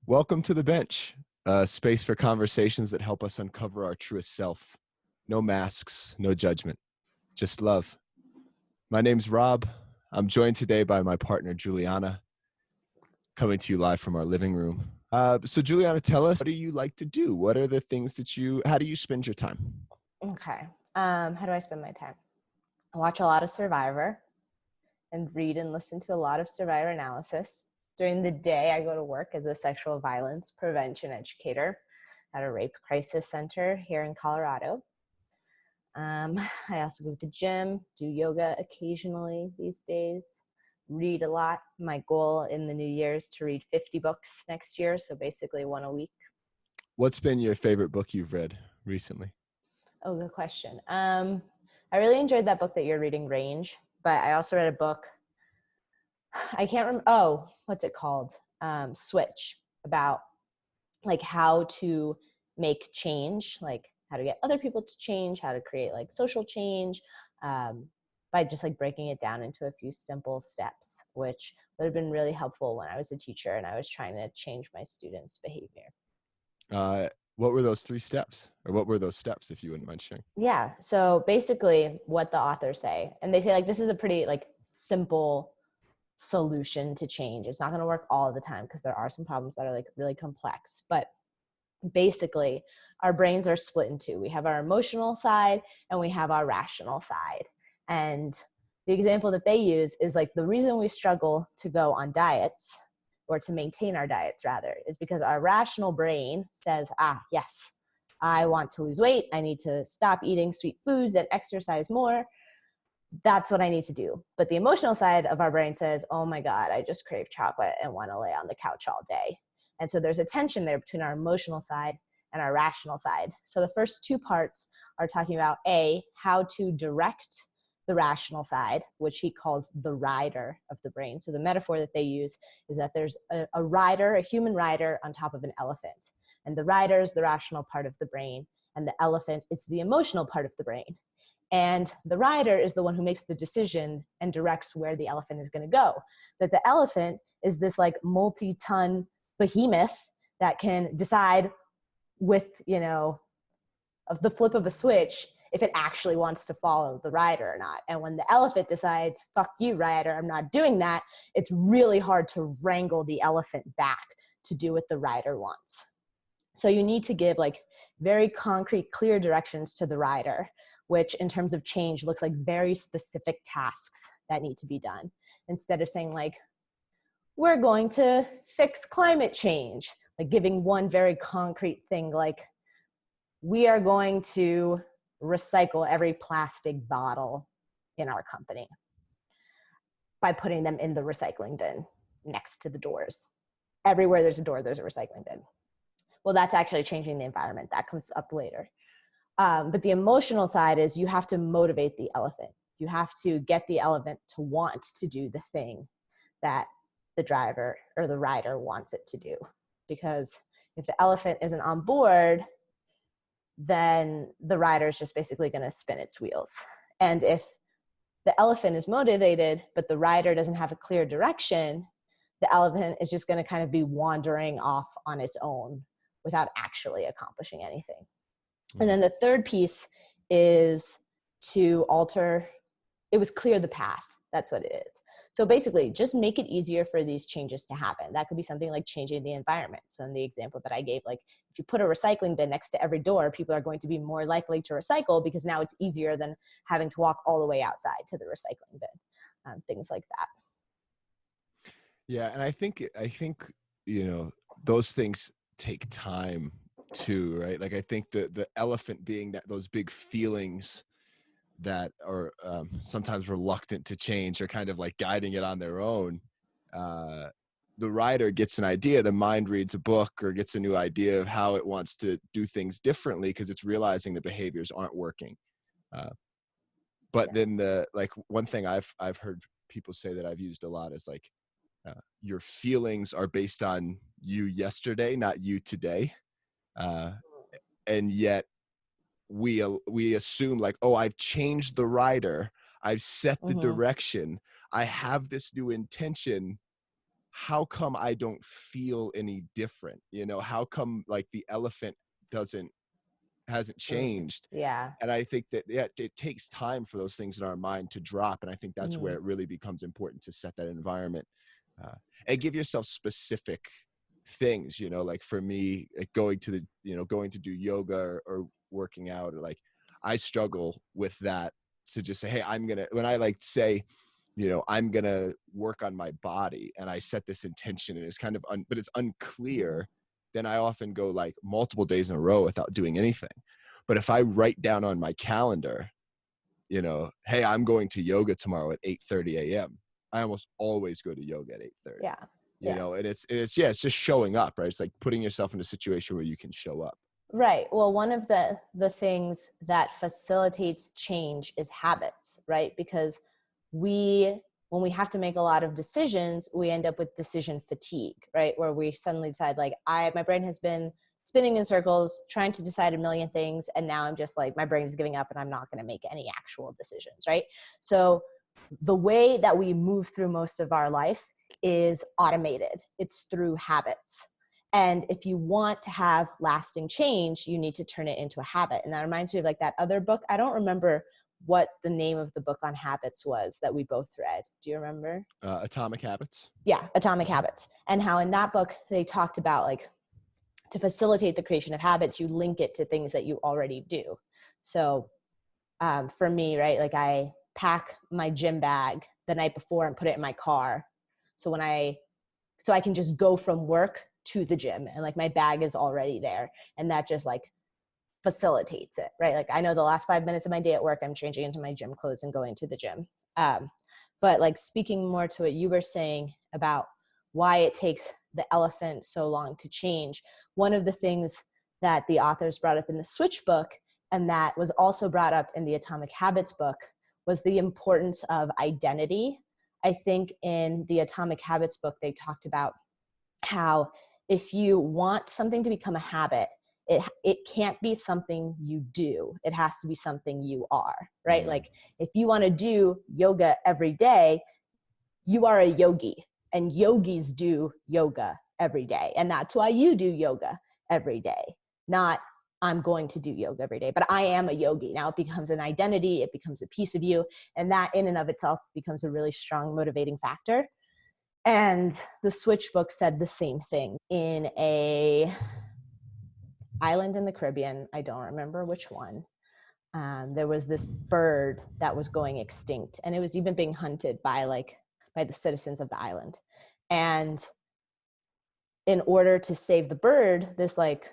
Welcome to the bench, a space for conversations that help us uncover our truest self. No masks, no judgment, just love. My name's Rob. I'm joined today by my partner, Giuliana, coming to you live from our living room. So Giuliana, tell us, what do you like to do? What are the things how do you spend your time? Okay. How do I spend my time? I watch a lot of Survivor and read and listen to a lot of Survivor analysis. During the day, I go to work as a sexual violence prevention educator at a rape crisis center here in Colorado. I also go to the gym, do yoga occasionally these days, read a lot. My goal in the new year is to read 50 books next year, so basically one a week. What's been your favorite book you've read recently? Oh, good question. I really enjoyed that book that you're reading, Range, but I also read a book. I can't remember. Oh, what's it called? Switch, about like how to make change, like how to get other people to change, how to create like social change, by just like breaking it down into a few simple steps, which would have been really helpful when I was a teacher and I was trying to change my students' behavior. What were those 3 steps? Or what were those steps, if you wouldn't mind sharing? Yeah. So basically what the authors say, and they say like, this is a pretty like simple solution to change. It's not going to work all the time because there are some problems that are like really complex, but basically our brains are split in two. We have our emotional side and we have our rational side. And the example that they use is like the reason we struggle to go on diets, or to maintain our diets rather, is because our rational brain says, yes, I want to lose weight. I need to stop eating sweet foods and exercise more. That's what I need to do. But the emotional side of our brain says, oh my God, I just crave chocolate and want to lay on the couch all day. And so there's a tension there between our emotional side and our rational side. So the first 2 parts are talking about how to direct the rational side, which he calls the rider of the brain. So the metaphor that they use is that there's a rider, a human rider on top of an elephant. And the rider is the rational part of the brain, and the elephant is the emotional part of the brain. And the rider is the one who makes the decision and directs where the elephant is going to go. But the elephant is this like multi-ton behemoth that can decide with, of the flip of a switch, if it actually wants to follow the rider or not. And when the elephant decides, fuck you, rider, I'm not doing that, it's really hard to wrangle the elephant back to do what the rider wants. So you need to give like very concrete, clear directions to the rider, which in terms of change looks like very specific tasks that need to be done. Instead of saying like, we're going to fix climate change, like giving one very concrete thing, like we are going to recycle every plastic bottle in our company by putting them in the recycling bin next to the doors. Everywhere there's a door, there's a recycling bin. Well, that's actually changing the environment. That comes up later. But the emotional side is you have to motivate the elephant. You have to get the elephant to want to do the thing that the driver or the rider wants it to do. Because if the elephant isn't on board, then the rider is just basically going to spin its wheels. And if the elephant is motivated, but the rider doesn't have a clear direction, the elephant is just going to kind of be wandering off on its own without actually accomplishing anything. And then the third piece is to clear the path. That's what it is. So basically, just make it easier for these changes to happen. That could be something like changing the environment. So in the example that I gave, like if you put a recycling bin next to every door, people are going to be more likely to recycle because now it's easier than having to walk all the way outside to the recycling bin, things like that. Yeah, and I think those things take time too, right? Like I think the elephant being that those big feelings that are sometimes reluctant to change, are kind of like guiding it on their own. The rider gets an idea, the mind reads a book or gets a new idea of how it wants to do things differently because it's realizing the behaviors aren't working. But then one thing I've heard people say that I've used a lot is like, your feelings are based on you yesterday, not you today. And yet we assume like, oh, I've changed the rider, I've set the direction, I have this new intention. how come I don't feel any different? You know, how come like the elephant doesn't hasn't Mm, changed? yeah. And I think that, yeah, it takes time for those things in our mind to drop. And I think that's where Mhm. it really becomes important to set that environment, uh, and give yourself specific things, you know, like for me, like going to the, you know, going to do yoga or working out, or like, I struggle with that, to just say, hey, I'm going to, when I like say, you know, I'm going to work on my body and I set this intention and it's kind of, but it's Mhm. unclear, then I often go like multiple days in a row without doing anything. But if I write down on my calendar, you know, hey, I'm going to yoga tomorrow at 8:30 a.m. I almost always go to yoga at 8:30. Yeah. You Yeah. know, and it's yeah, it's just showing up, right? It's like putting yourself in a situation where you can show up. Right. Well, one of the things that facilitates change is habits, right? Because we when we have to make a lot of decisions, we end up with decision fatigue, right? Where we suddenly decide like my brain has been spinning in circles trying to decide a million things, and now I'm just like my brain is giving up and I'm not going to make any actual decisions, right? So the way that we move through most of our life is automated. It's through habits. And if you want to have lasting change, you need to turn it into a habit. And that reminds me of like that other book. I don't remember what the name of the book on habits was that we both read. Do you remember? Atomic Habits. Yeah, Atomic Habits. And how in that book they talked about like to facilitate the creation of habits, you link it to things that you already do. So for me, right, like I pack my gym bag the night before and put it in my car. So so I can just go from work to the gym and like my bag is already there. And that just like facilitates it, right? Like I know the last 5 minutes of my day at work, I'm changing into my gym clothes and going to the gym. Um, but like speaking more to what you were saying about why it takes the elephant so long to change, one of the things that the authors brought up in the Switch book and that was also brought up in the Atomic Habits book was the importance of identity. I think in the Atomic Habits book, they talked about how if you want something to become a habit, it can't be something you do. It has to be something you are, right? Mm. Like if you want to do yoga every day, you are a yogi, and yogis do yoga every day. And that's why you do yoga every day. Not I'm going to do yoga every day, but I am a yogi. Now it becomes an identity, it becomes a piece of you, and that in and of itself becomes a really strong motivating factor. And the Switch book said the same thing in a island in the Caribbean. I don't remember which one. There was this bird that was going extinct, and it was even being hunted by the citizens of the island. And in order to save the bird, this like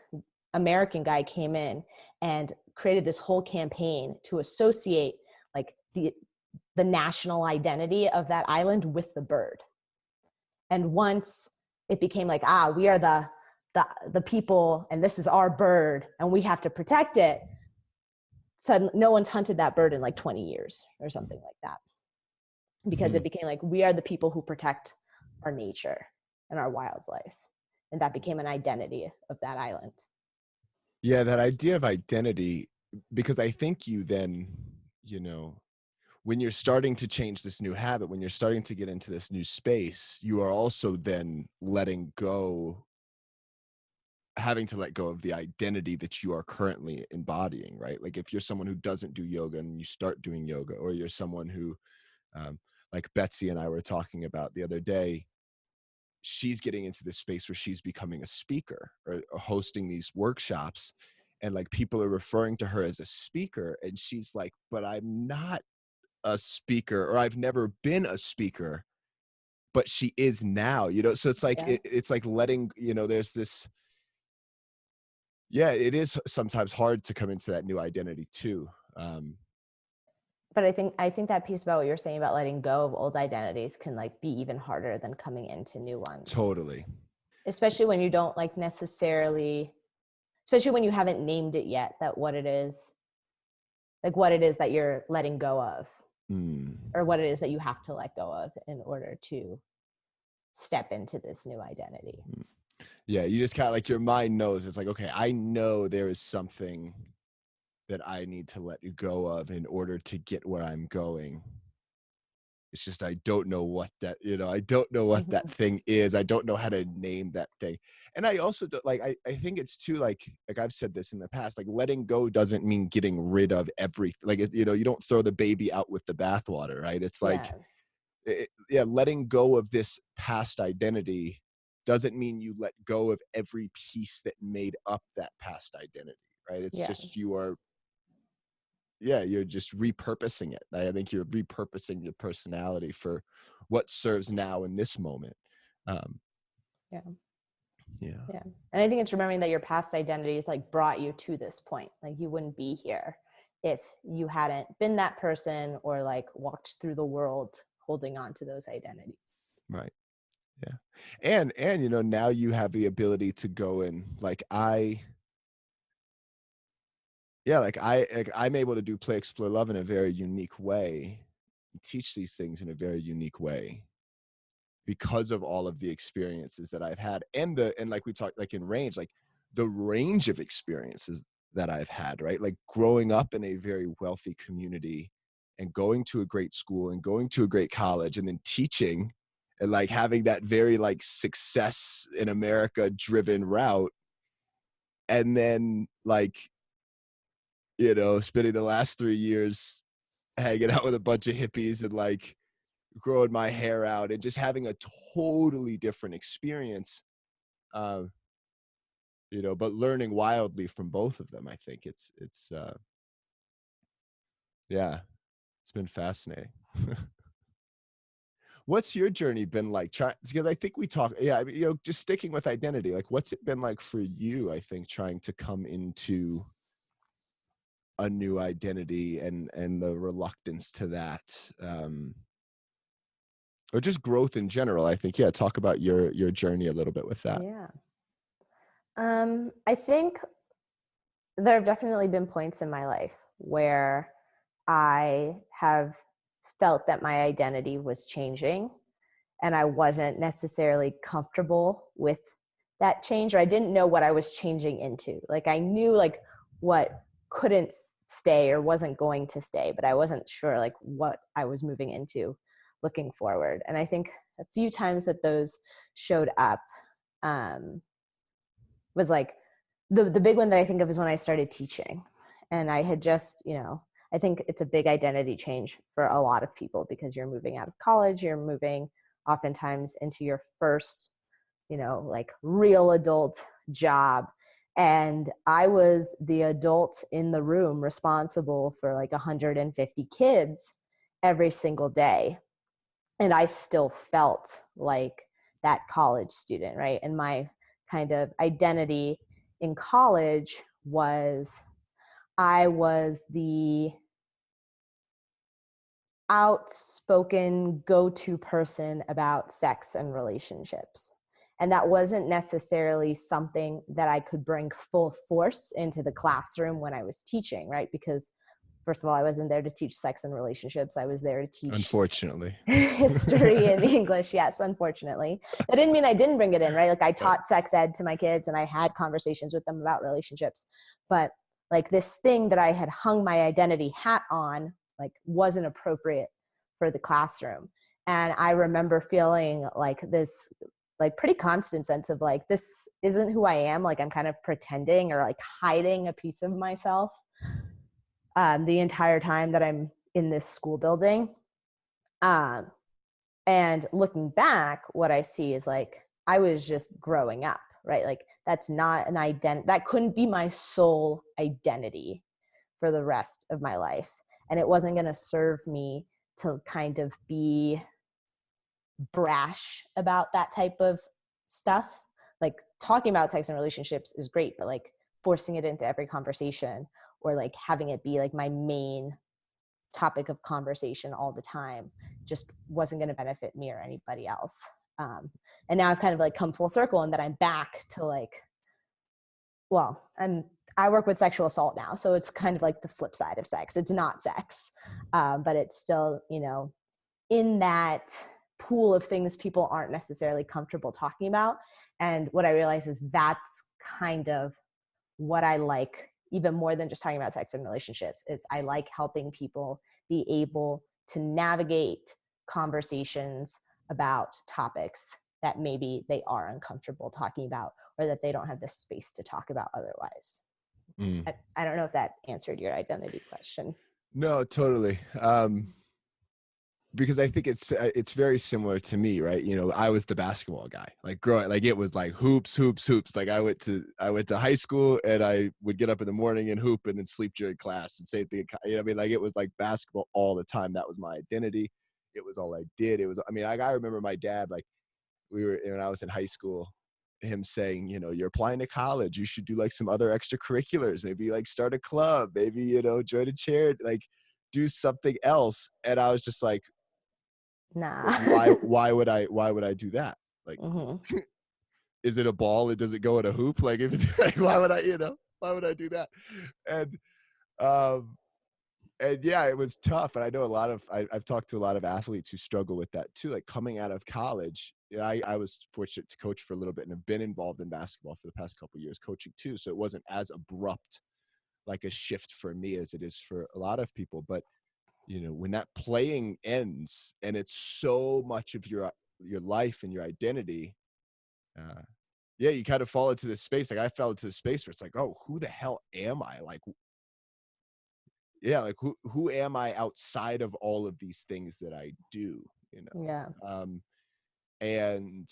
American guy came in and created this whole campaign to associate like the national identity of that island with the bird. And once it became like, we are the people and this is our bird and we have to protect it, suddenly no one's hunted that bird in like 20 years or something like that, because Hmm. it became like we are the people who protect our nature and our wildlife, and that became an identity of that island. Yeah, that idea of identity, because I think you then, you know, when you're starting to change this new habit, when you're starting to get into this new space, you are also then letting go, having to let go of the identity that you are currently embodying, right? Like if you're someone who doesn't do yoga and you start doing yoga, or you're someone who, um, like Betsy and I were talking about the other day, she's getting into this space where she's becoming a speaker, or hosting these workshops, and like people are referring to her as a speaker, and she's like, but I'm not a speaker, or I've never been a speaker, but she is now, you know? So it's like, Yeah. it's like letting, you know, there's this, yeah, it is sometimes hard to come into that new identity too. Um, But I think that piece about what you're saying about letting go of old identities can like be even harder than coming into new ones, totally. especially when you don't like necessarily, especially when you haven't named it yet, that what it is, like what it is that you're letting go of, Mm. or what it is that you have to let go of in order to step into this new identity. Mm. Yeah, you just kind of like, your mind knows, it's like, okay, I know there is something that I need to let you go of in order to get where I'm going. It's just I don't know what that, I don't know what that Hmm. thing is. I don't know how to name that thing. And I also don't, like, I think it's too, like I've said this in the past, like letting go doesn't mean getting rid of everything. Like, you don't throw the baby out with the bathwater, right? It's like, Yeah. yeah, letting go of this past identity doesn't mean you let go of every piece that made up that past identity, right? It's Yeah. just you're just repurposing it. I think you're repurposing your personality for what serves now in this moment. Um, Yeah. yeah, Yeah. And I think it's remembering that your past identities like brought you to this point. Like you wouldn't be here if you hadn't been that person or like walked through the world holding on to those identities. right. Yeah, and now you have the ability to go and I'm able to do play, explore, love in a very unique way, teach these things in a very unique way because of all of the experiences that I've had, and like we talked, like in range, like the range of experiences that I've had, right? Like growing up in a very wealthy community and going to a great school and going to a great college and then teaching and like having that very like success in America driven route. And then like, spending the last 3 years hanging out with a bunch of hippies and like growing my hair out and just having a totally different experience. Um, but learning wildly from both of them. I think it's yeah, it's been fascinating. What's your journey been like? Because I think we talk, yeah, I mean, just sticking with identity, like what's it been like for you, I think, trying to come into a new identity and the reluctance to that, or just growth in general. I think, yeah, talk about your journey a little bit with that. Yeah. I think there have definitely been points in my life where I have felt that my identity was changing and I wasn't necessarily comfortable with that change, or I didn't know what I was changing into. Like I knew like what couldn't stay or wasn't going to stay, but I wasn't sure like what I was moving into looking forward. And I think a few times that those showed up um, was like the big one that I think of is when I started teaching. And I had just, I think it's a big identity change for a lot of people because you're moving out of college, you're moving oftentimes into your first, like real adult job. And I was the adult in the room responsible for like 150 kids every single day. And I still felt like that college student, right? And my kind of identity in college was I was the outspoken go-to person about sex and relationships. And that wasn't necessarily something that I could bring full force into the classroom when I was teaching, right? Because first of all, I wasn't there to teach sex and relationships. I was there to teach Unfortunately. history and English. Yes, unfortunately. That didn't mean I didn't bring it in, right? Like I taught sex ed to my kids and I had conversations with them about relationships. But like this thing that I had hung my identity hat on, like wasn't appropriate for the classroom. And I remember feeling like this like pretty constant sense of like, this isn't who I am. Like I'm kind of pretending or like hiding a piece of myself the entire time that I'm in this school building. Um, and looking back, what I see is like, I was just growing up, right? Like that's not an identity. That couldn't be my sole identity for the rest of my life. And it wasn't going to serve me to kind of be brash about that type of stuff. Like talking about sex and relationships is great, but like forcing it into every conversation or like having it be like my main topic of conversation all the time just wasn't going to benefit me or anybody else. And now I've kind of like come full circle and that I'm back to like, well, I work with sexual assault now. So it's kind of like the flip side of sex. It's not sex, but it's still, in that pool of things people aren't necessarily comfortable talking about. And what I realize is that's kind of what I like even more than just talking about sex and relationships is I like helping people be able to navigate conversations about topics that maybe they are uncomfortable talking about, or that they don't have the space to talk about otherwise. Mm. I don't know if that answered your identity question. No, totally. Because I think it's very similar to me, right? You know, I was the basketball guy. Like growing, like it was like hoops, hoops, hoops. Like I went to high school and I would get up in the morning and hoop and then sleep during class and same thing. You know what I mean? Like it was like basketball all the time. That was my identity. It was all I did. It was, I mean, like I remember my dad, like when I was in high school, him saying, you know, you're applying to college, you should do like some other extracurriculars, maybe like start a club, maybe, you know, join a charity, like do something else. And I was just like, Nah. but why would I do that? Like, Mm-hmm. is it a ball and does it go in a hoop? Like if like why would I, you know, why would I do that? And um and yeah, it was tough. And I know I've talked to a lot of athletes who struggle with that too. Like coming out of college, you know, I was fortunate to coach for a little bit and have been involved in basketball for the past couple of years coaching too. So it wasn't as abrupt like a shift for me as it is for a lot of people. But you know, when that playing ends and it's so much of your life and your identity, uh yeah, you kind of fall into this space. Like I fell into this space where it's like, oh, who the hell am I? Like, yeah, like who am I outside of all of these things that I do, you Yeah. know? And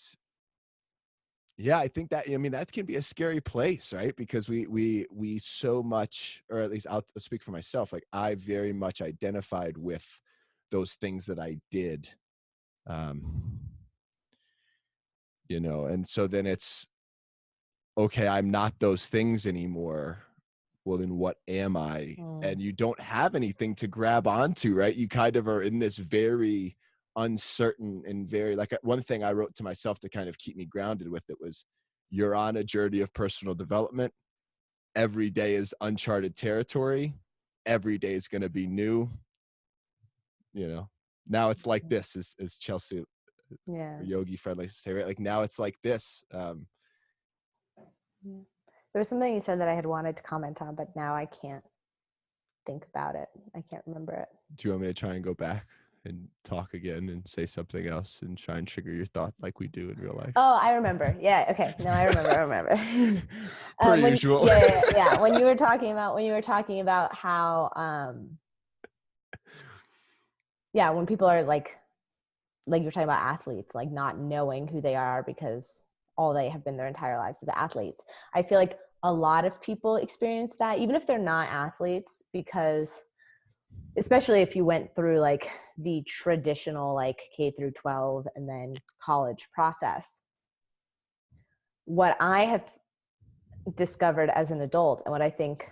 yeah, I think that, I mean, that can be a scary place, right? Because we so much, or at least I'll speak for myself, like I very much identified with those things that I did. Um, you know, and so then it's okay, I'm not those things anymore. Well, then what am I? Mm. And you don't have anything to grab onto, right? You kind of are in this very uncertain and very, like one thing I wrote to myself to kind of keep me grounded with it was, you're on a journey of personal development. Every day is uncharted territory. Every day is going to be new, you know. Now it's like this, as Chelsea, Yeah. or Yogi friend likes to say, right? Like now it's like this. Yeah. There was something you said that I had wanted to comment on, but now I can't think about it. I can't remember it. Do you want me to try and go back and talk again and say something else and try and trigger your thought like we do in real life? Oh, I remember. Yeah. Okay. No, I remember. I remember. Per When usual. yeah. When you were talking about how yeah, when people are like you're talking about athletes, like not knowing who they are because all they have been their entire lives as athletes. I feel like a lot of people experience that, even if they're not athletes, because especially if you went through like the traditional like K through 12 and then college process. What I have discovered as an adult, and what I think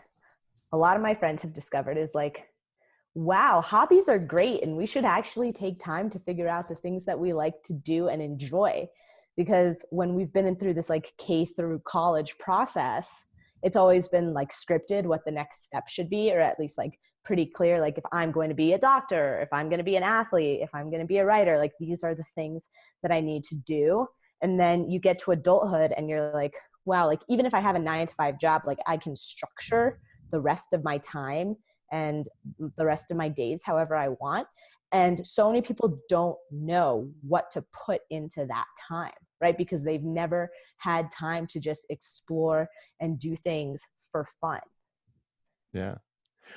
a lot of my friends have discovered, is like, wow, hobbies are great. And we should actually take time to figure out the things that we like to do and enjoy. Because when we've been in through this like K through college process, it's always been like scripted what the next step should be, or at least like pretty clear. Like if I'm going to be a doctor, if I'm going to be an athlete, if I'm going to be a writer, like these are the things that I need to do. And then you get to adulthood and you're like, wow, like even if I have a 9 to 5 job, like I can structure the rest of my time and the rest of my days however I want. And so many people don't know what to put into that time, right? Because they've never had time to just explore and do things for fun. Yeah.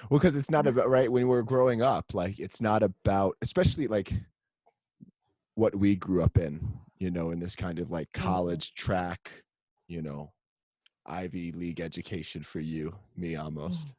Well, because it's not about, right, when we're growing up, like it's not about, especially like what we grew up in, you know, in this kind of like Mm-hmm. college track, you know, Ivy League education for you, me almost.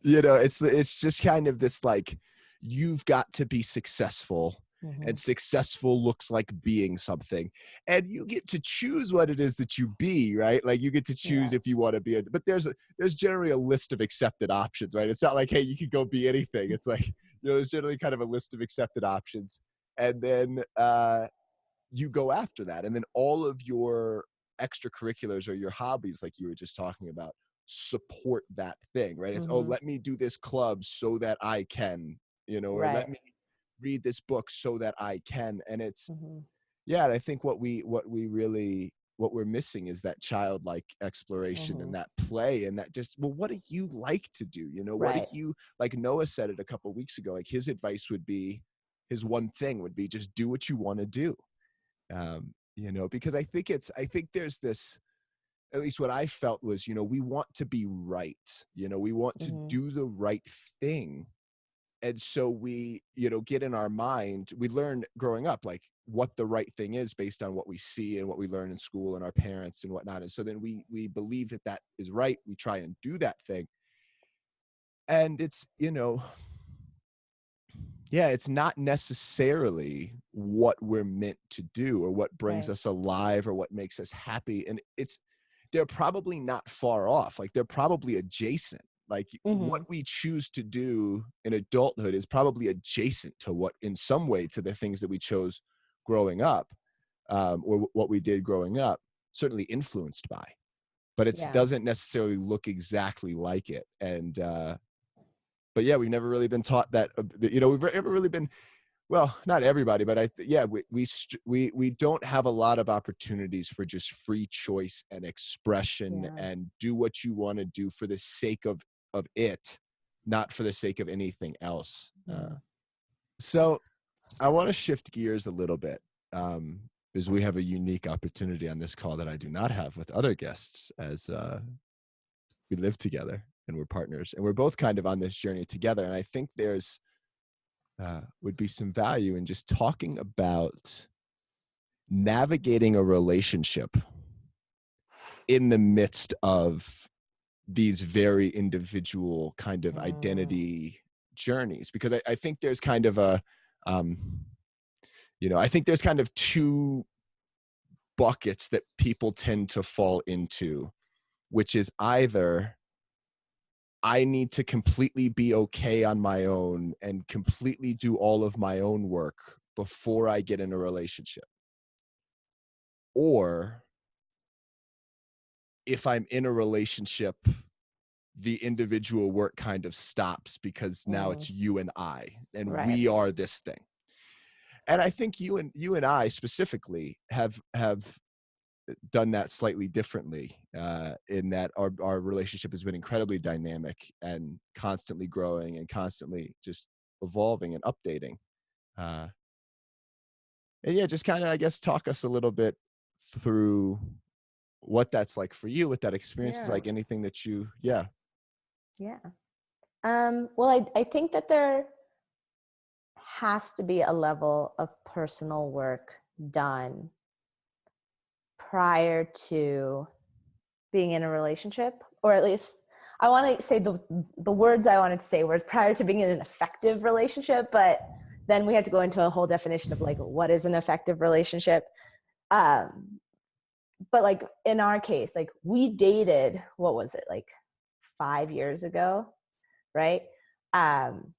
You know, it's just kind of this like, you've got to be successful, Mm-hmm. and successful looks like being something, and you get to choose what it is that you be, right? Like you get to choose Yeah. if you want to be a, but there's generally a list of accepted options, right? It's not like, hey, you can go be anything. It's like, you know, there's generally kind of a list of accepted options, and then you go after that, and then all of your extracurriculars or your hobbies, like you were just talking about, support that thing, right? It's, oh, Mm-hmm. let me do this club so that I can, you know, or let Right. me read this book so that I can. And it's, Mm-hmm. yeah, and I think what we're missing is that childlike exploration Mm-hmm. and that play, and that just, well, what do you like to do? You know, what do Right. you, like Noah said it a couple of weeks ago, like his advice would be, his one thing would be just do what you want to do. Because I think there's this, at least what I felt was, we want to be right. We want to Mm-hmm. do the right thing. And so we, get in our mind, we learn growing up, like what the right thing is based on what we see and what we learn in school and our parents and whatnot. And so then we believe that is right. We try and do that thing. And it's, yeah, it's not necessarily what we're meant to do or what brings Right. us alive or what makes us happy. And they're probably not far off. Like they're probably adjacent. Like what Mm-hmm. we choose to do in adulthood is probably adjacent to what, in some way, to the things that we chose growing up, or what we did growing up, certainly influenced by, but it Yeah. doesn't necessarily look exactly like it. And, but yeah, we've never really been taught that, we've never really been, well, not everybody, but we don't have a lot of opportunities for just free choice and expression Yeah. and do what you want to do for the sake of it, not for the sake of anything else. Yeah. So I want to shift gears a little bit, because we have a unique opportunity on this call that I do not have with other guests, as we live together and we're partners and we're both kind of on this journey together. And I think there's would be some value in just talking about navigating a relationship in the midst of these very individual kind of Mm. identity journeys, because I think there's kind of a um, I think there's kind of two buckets that people tend to fall into, which is either I need to completely be okay on my own and completely do all of my own work before I get in a relationship, or if I'm in a relationship, the individual work kind of stops because now Mm. it's you and I, and Right. we are this thing. And I think you and I specifically have done that slightly differently, in that our relationship has been incredibly dynamic and constantly growing and constantly just evolving and updating. Uh, and yeah, just kind of, I guess, talk us a little bit through what that's like for you, what that experience is Yeah. like, anything that yeah. Yeah. Well, I think that there has to be a level of personal work done prior to being in a relationship, or at least I want to say the words I wanted to say were prior to being in an effective relationship, but then we have to go into a whole definition of like what is an effective relationship. Um, but like in our case, like we dated, what was it, like 5 years ago, right? Um,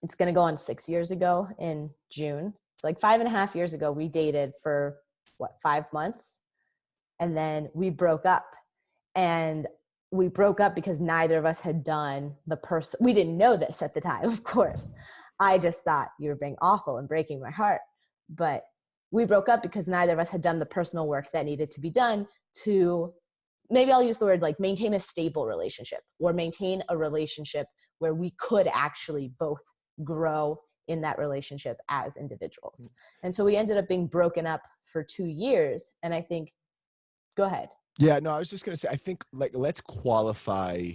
it's going to go on 6 years ago in June. So like 5.5 years ago, we dated for what, 5 months, and then we broke up. And we broke up because neither of us had done the person. We didn't know this at the time, of course. I just thought you were being awful and breaking my heart. But we broke up because neither of us had done the personal work that needed to be done to, maybe I'll use the word like, maintain a stable relationship, or maintain a relationship where we could actually both grow in that relationship as individuals. And so we ended up being broken up for 2 years. And I think, go ahead. Yeah, no, I was just gonna say, I think, like, let's qualify.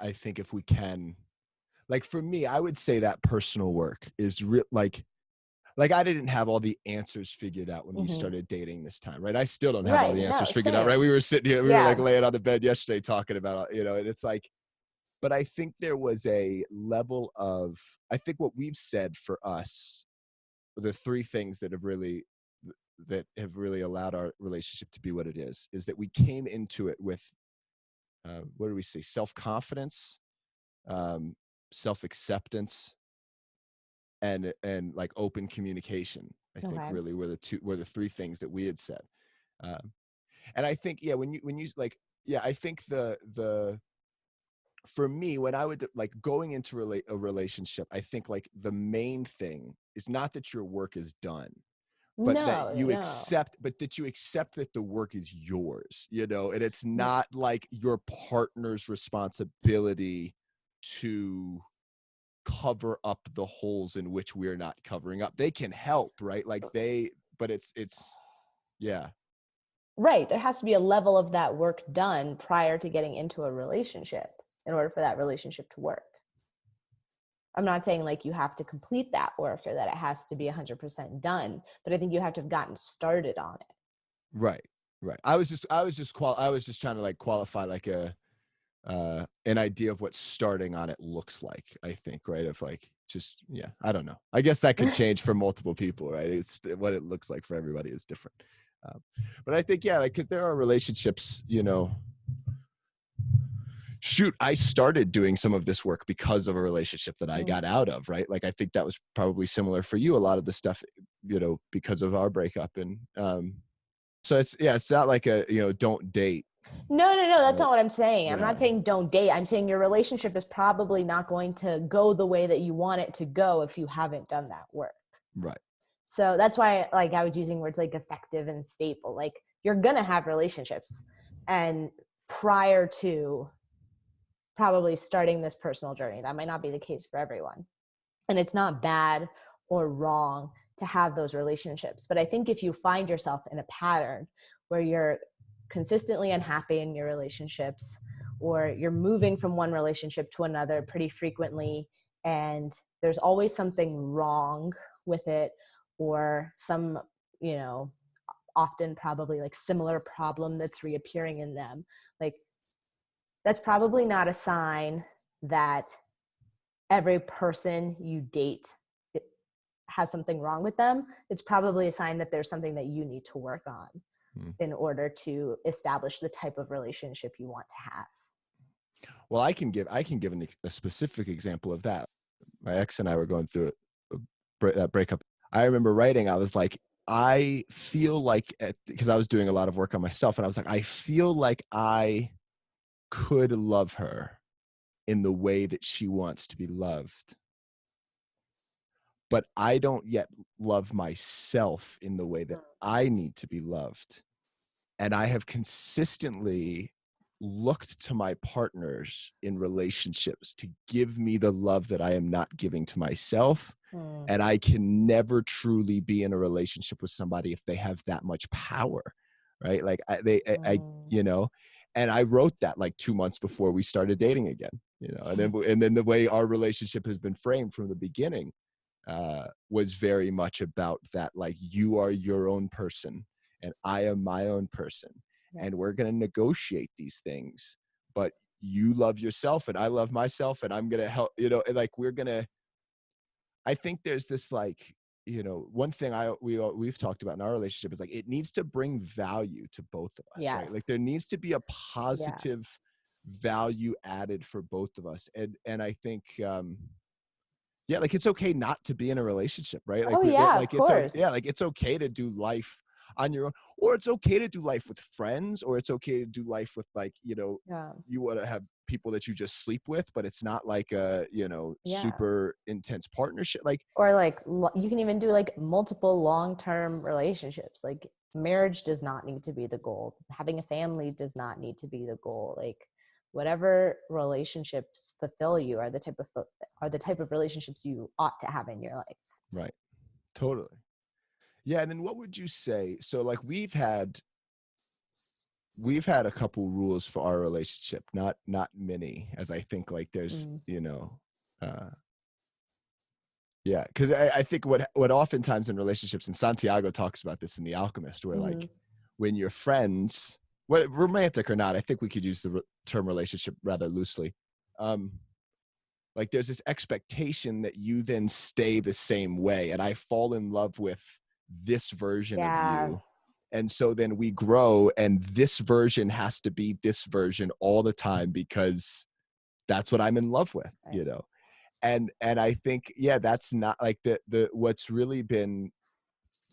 I think if we can, like, for me, I would say that personal work is real. Like I didn't have all the answers figured out when we Mm-hmm. started dating this time, right? I still don't have all Right. the No, answers figured out, right? same. We were sitting here, we were like Yeah. laying on the bed yesterday talking about, and it's like, but I think there was a level of, I think what we've said for us, the three things that have really allowed our relationship to be what it is that we came into it with, what do we say? Self-confidence, um, self-acceptance, and like open communication. I think Okay. really were the three things that we had said. Um, and I think, yeah, when you like, yeah, I think the for me, when I would, like, going into a relationship, I think like the main thing is not that your work is done, but that No, you no. accept, that the work is yours, and it's not like your partner's responsibility to cover up the holes in which we're not covering up. They can help, right? Like but it's yeah. Right. There has to be a level of that work done prior to getting into a relationship in order for that relationship to work. I'm not saying like you have to complete that work or that it has to be 100% done, but I think you have to have gotten started on it. Right. Right. I was just trying to like qualify like an idea of what starting on it looks like, I think, right? Of like, just, yeah, I don't know. I guess that could change for multiple people, right? It's what it looks like for everybody is different. But I think, yeah, like, cause there are relationships, shoot, I started doing some of this work because of a relationship that I got out of, right? Like, I think that was probably similar for you, a lot of the stuff, because of our breakup. And so it's not like don't date. No, that's not what I'm saying. Yeah. I'm not saying don't date. I'm saying your relationship is probably not going to go the way that you want it to go if you haven't done that work. Right. So that's why, like, I was using words like effective and stable. Like, you're going to have relationships. And prior to probably starting this personal journey, that might not be the case for everyone. And it's not bad or wrong to have those relationships. But I think if you find yourself in a pattern where you're consistently unhappy in your relationships, or you're moving from one relationship to another pretty frequently, and there's always something wrong with it, or some, often probably like similar problem that's reappearing in them, like, that's probably not a sign that every person you date has something wrong with them. It's probably a sign that there's something that you need to work on in order to establish the type of relationship you want to have. Well, I can give a specific example of that. My ex and I were going through that breakup. I remember writing, I was like, I feel like, because I was doing a lot of work on myself, and I was like, I feel like I could love her in the way that she wants to be loved, but I don't yet love myself in the way that I need to be loved. And I have consistently looked to my partners in relationships to give me the love that I am not giving to myself. And I can never truly be in a relationship with somebody if they have that much power, right? Like and I wrote that like 2 months before we started dating again, and then the way our relationship has been framed from the beginning was very much about that, like, you are your own person and I am my own person, and we're going to negotiate these things, but you love yourself and I love myself, and I'm going to help, and like, I think there's this, like, one thing we've talked about in our relationship is like, it needs to bring value to both of us, right? Like, there needs to be a positive value added for both of us. And I think, like, it's okay not to be in a relationship, right? Like, Of course. like, it's okay to do life on your own, or it's okay to do life with friends, or it's okay to do life with, like, you want to have people that you just sleep with, but it's not like a, super intense partnership. Like, or like you can even do like multiple long-term relationships. Like, marriage does not need to be the goal. Having a family does not need to be the goal. Like, whatever relationships fulfill you are the type of relationships you ought to have in your life. Right. Totally. Yeah. And then what would you say? So, like, we've had a couple rules for our relationship, not many, as I think, like, there's, yeah. Cause I think what oftentimes in relationships, and Santiago talks about this in The Alchemist, where like, when you're friends, whether romantic or not, I think we could use the term relationship rather loosely. Like, there's this expectation that you then stay the same way, and I fall in love with this version of you. And so then we grow, and this version has to be this version all the time because that's what I'm in love with, And I think, that's not like the what's really been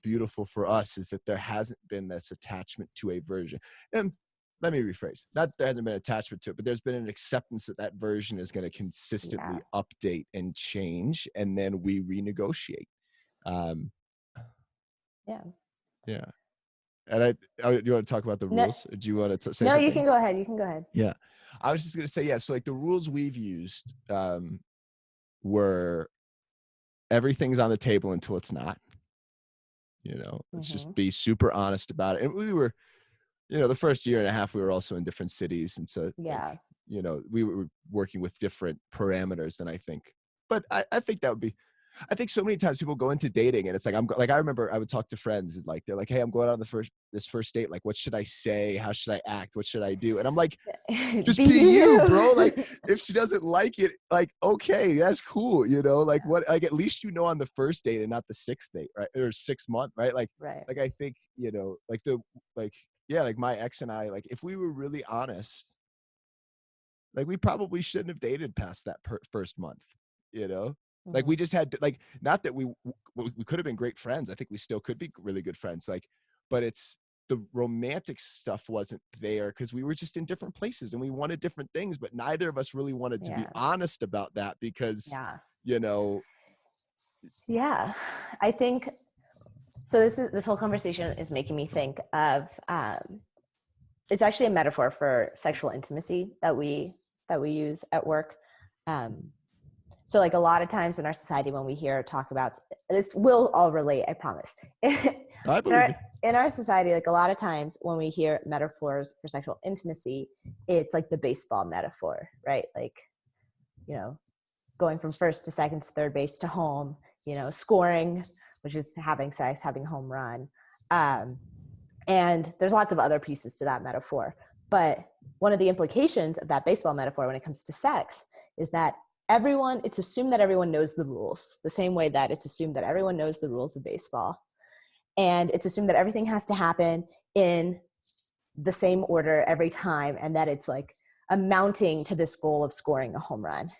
beautiful for us is that there hasn't been this attachment to a version. And let me rephrase, not that there hasn't been attachment to it, but there's been an acceptance that that version is going to consistently update and change, and then we renegotiate. Yeah. And you want to talk about the rules? Or do you want to say something? You can go ahead. Yeah. I was just going to say, so like the rules we've used, where everything's on the table until it's not. Let's just Mm-hmm. be super honest about it. And we were, the first year and a half, we were also in different cities. And so Yeah. we were working with different parameters than I think. But I think that would be, I think so many times people go into dating and it's like, I remember I would talk to friends and like, they're like, hey, I'm going on this first date. Like, what should I say? How should I act? What should I do? And I'm like, just Be be you, bro. you. Like, if she doesn't like it, like, okay, that's cool. Like what, like, at least, on the first date and not the sixth date, right? Or 6 month, right? Right. Like, I think, like, yeah, like my ex and I, like, if we were really honest, like, we probably shouldn't have dated past that first month, you know? Like, we Mm-hmm. just had to, like, not that we could have been great friends. I think we still could be really good friends. Like, but it's the romantic stuff wasn't there because we were just in different places and we wanted different things, but neither of us really wanted to be Yeah. honest about that because, Yeah. you know, Yeah. I think so. This whole conversation is making me think of it's actually a metaphor for sexual intimacy that we use at work. Um, so like a lot of times in our society when we hear talk about this, we'll all relate, I promise. in I believe our you. in our society, like a lot of times when we hear metaphors for sexual intimacy, it's like the baseball metaphor, right? Like, you know, going from first to second to third base to home, scoring, which is having sex, having home run. Um, and there's lots of other pieces to that metaphor. But one of the implications of that baseball metaphor when it comes to sex is that it's assumed that everyone knows the rules, the same way that it's assumed that everyone knows the rules of baseball. And it's assumed that everything has to happen in the same order every time, and that it's like amounting to this goal of scoring a home run.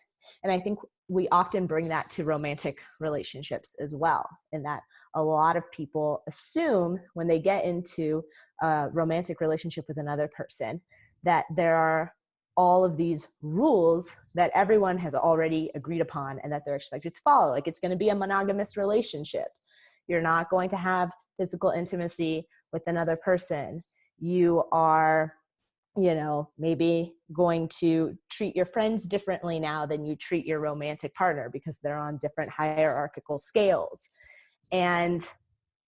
And I think we often bring that to romantic relationships as well, in that a lot of people assume when they get into a romantic relationship with another person that there are all of these rules that everyone has already agreed upon and that they're expected to follow. Like, it's going to be a monogamous relationship. You're not going to have physical intimacy with another person. You are, maybe going to treat your friends differently now than you treat your romantic partner because they're on different hierarchical scales. And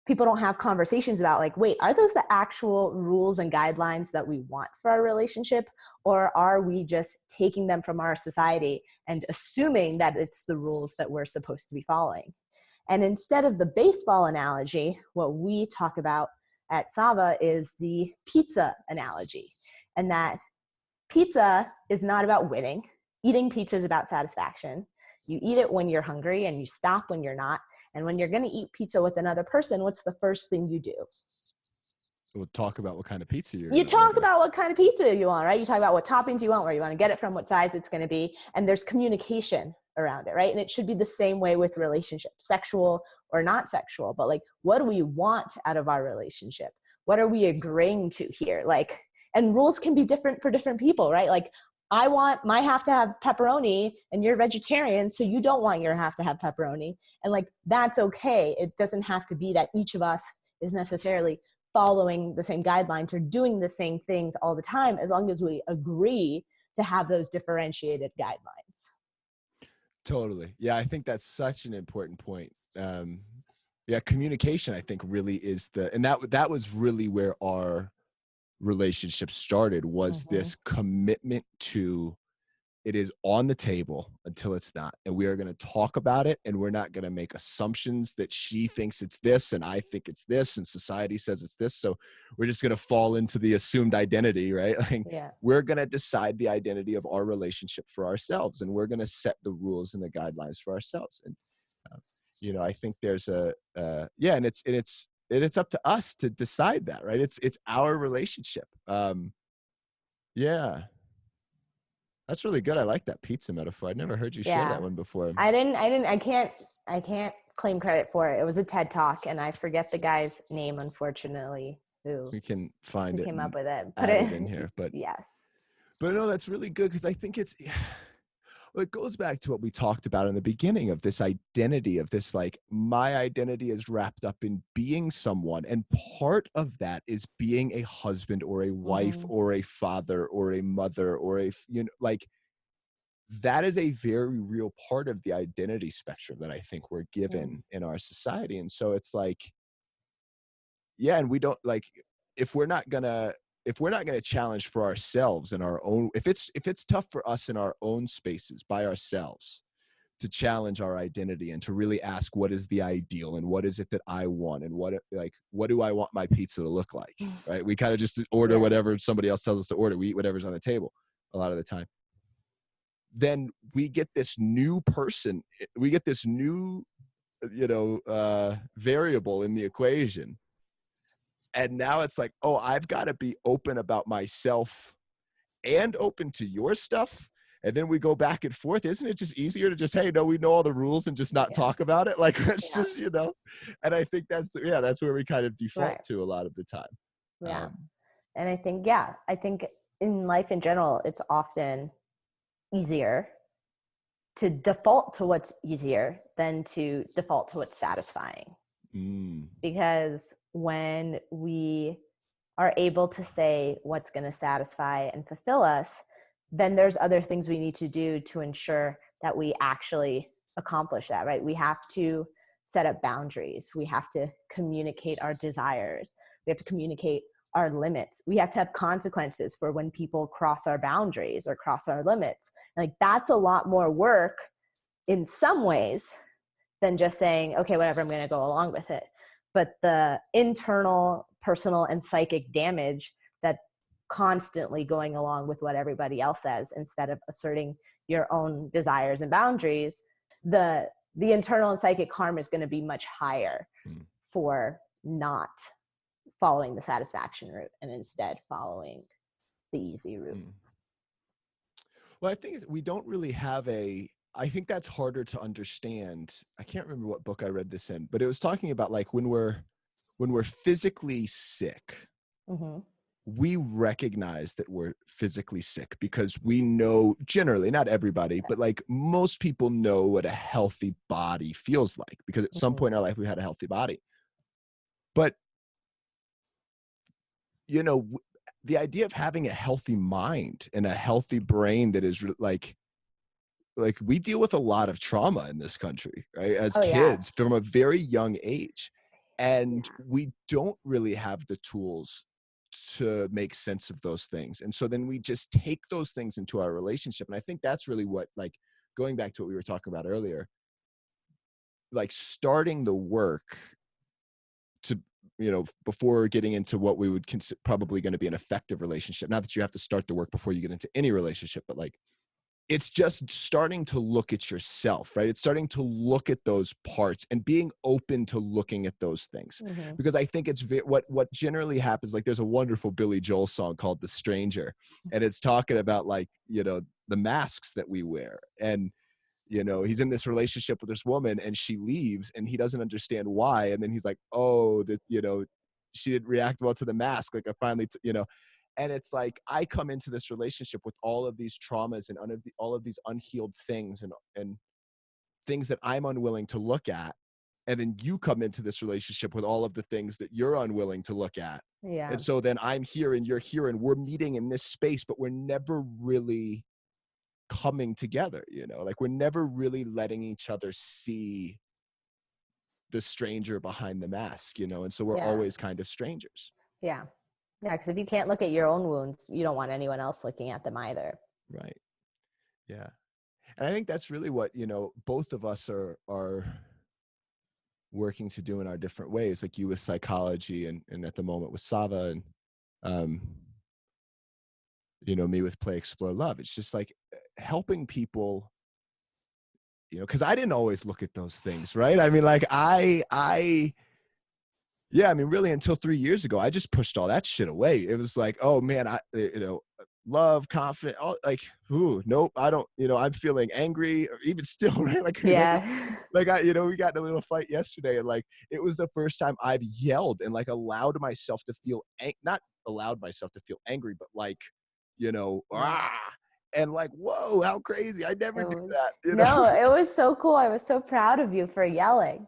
people don't have conversations about, like, wait, are those the actual rules and guidelines that we want for our relationship? Or are we just taking them from our society and assuming that it's the rules that we're supposed to be following? And instead of the baseball analogy, what we talk about at Sava is the pizza analogy. And that pizza is not about winning. Eating pizza is about satisfaction. You eat it when you're hungry and you stop when you're not. And when you're going to eat pizza with another person, what's the first thing you do? We'll talk about what kind of pizza you're You going to talk order. about what kind of pizza you want, right? You talk about what toppings you want, where you want to get it from, what size it's going to be. And there's communication around it, right? And it should be the same way with relationships, sexual or not sexual. But like, what do we want out of our relationship? What are we agreeing to here? Like, and rules can be different for different people, right? Like, I want my half to have pepperoni and you're vegetarian, so you don't want your half to have pepperoni. And like, that's okay. It doesn't have to be that each of us is necessarily following the same guidelines or doing the same things all the time, as long as we agree to have those differentiated guidelines. Totally. Yeah, I think that's such an important point. Yeah, communication, I think, really is and that was really where our relationship started, was Mm-hmm. this commitment to, it is on the table until it's not. And we are going to talk about it, and we're not going to make assumptions that she thinks it's this and I think it's this and society says it's this. So we're just going to fall into the assumed identity, right? Like, Yeah. we're going to decide the identity of our relationship for ourselves, and we're going to set the rules and the guidelines for ourselves. And, I think there's yeah, and it's up to us to decide that, right? It's our relationship. Yeah. That's really good. I like that pizza metaphor. I'd never heard you share that Yeah. one before. I can't claim credit for it. It was a TED Talk, and I forget the guy's name, unfortunately, who We can find it came and up with it. Put add it, it in here. But yes. no, that's really good, because I think well, it goes back to what we talked about in the beginning of this identity, of this, like, my identity is wrapped up in being someone. And part of that is being a husband or a wife Mm-hmm. or a father or a mother or like, that is a very real part of the identity spectrum that I think we're Mm. given in our society. And so it's like, yeah, and we don't like, if we're not gonna if we're not gonna challenge for ourselves in our own, if it's tough for us in our own spaces by ourselves to challenge our identity and to really ask what is the ideal and what is it that I want and what do I want my pizza to look like, right? We kind of just order Yeah. whatever somebody else tells us to order. We eat whatever's on the table a lot of the time. Then we get this new person, we get this new variable in the equation, and now it's like, oh, I've got to be open about myself and open to your stuff. And then we go back and forth. Isn't it just easier to just, hey, no, we know all the rules and just not Yeah. talk about it? Like, let's Yeah. just, and I think that's where we kind of default Right. to a lot of the time. Yeah. And I think in life in general, it's often easier to default to what's easier than to default to what's satisfying. Mm, Because when we are able to say what's going to satisfy and fulfill us, then there's other things we need to do to ensure that we actually accomplish that, right? We have to set up boundaries. We have to communicate our desires. We have to communicate our limits. We have to have consequences for when people cross our boundaries or cross our limits. Like, that's a lot more work in some ways than just saying, okay, whatever, I'm going to go along with it. But the internal, personal, and psychic damage that constantly going along with what everybody else says instead of asserting your own desires and boundaries, the internal and psychic harm is going to be much higher mm, for not following the satisfaction route and instead following the easy route. mm. Well, I think we don't really have I think that's harder to understand. I can't remember what book I read this in, but it was talking about like when we're physically sick, Mm-hmm. we recognize that we're physically sick because we know, generally, not everybody, but like most people know what a healthy body feels like, because at some Mm-hmm. point in our life we had a healthy body. But you know w- the idea of having a healthy mind and a healthy brain that is like we deal with a lot of trauma in this country, right? As Oh yeah. kids from a very young age. And Yeah. we don't really have the tools to make sense of those things. And so then we just take those things into our relationship. And I think that's really what, like, going back to what we were talking about earlier, like starting the work to, before getting into what we would consider probably going to be an effective relationship. Not that you have to start the work before you get into any relationship, but like, it's just starting to look at yourself, right? It's starting to look at those parts and being open to looking at those things. Mm-hmm. Because I think it's what generally happens. Like, there's a wonderful Billy Joel song called The Stranger, and it's talking about, like, the masks that we wear. And he's in this relationship with this woman and she leaves and he doesn't understand why. And then he's like, oh, that, she didn't react well to the mask. Like, I finally, and it's like, I come into this relationship with all of these traumas and all of these unhealed things and things that I'm unwilling to look at. And then you come into this relationship with all of the things that you're unwilling to look at. Yeah. And so then I'm here and you're here and we're meeting in this space, but we're never really coming together, like we're never really letting each other see the stranger behind the mask, and so we're Yeah. always kind of strangers. Yeah. Yeah. Because if you can't look at your own wounds, you don't want anyone else looking at them either. Right. Yeah. And I think that's really what, both of us are working to do in our different ways, like you with psychology and at the moment with Sava, and um me with Play Explore Love. It's just like helping people, because I didn't always look at those things, right? I mean, like, yeah, I mean, really, until 3 years ago, I just pushed all that shit away. It was like, oh man, love, confident, all, like, ooh, nope, I don't, I'm feeling angry, or even still, right? Yeah. We got in a little fight yesterday, and like, it was the first time I've yelled and like allowed myself to feel, not allowed myself to feel angry, but like, Yeah. and like, whoa, how crazy! I never It do was, that. no, it was so cool. I was so proud of you for yelling.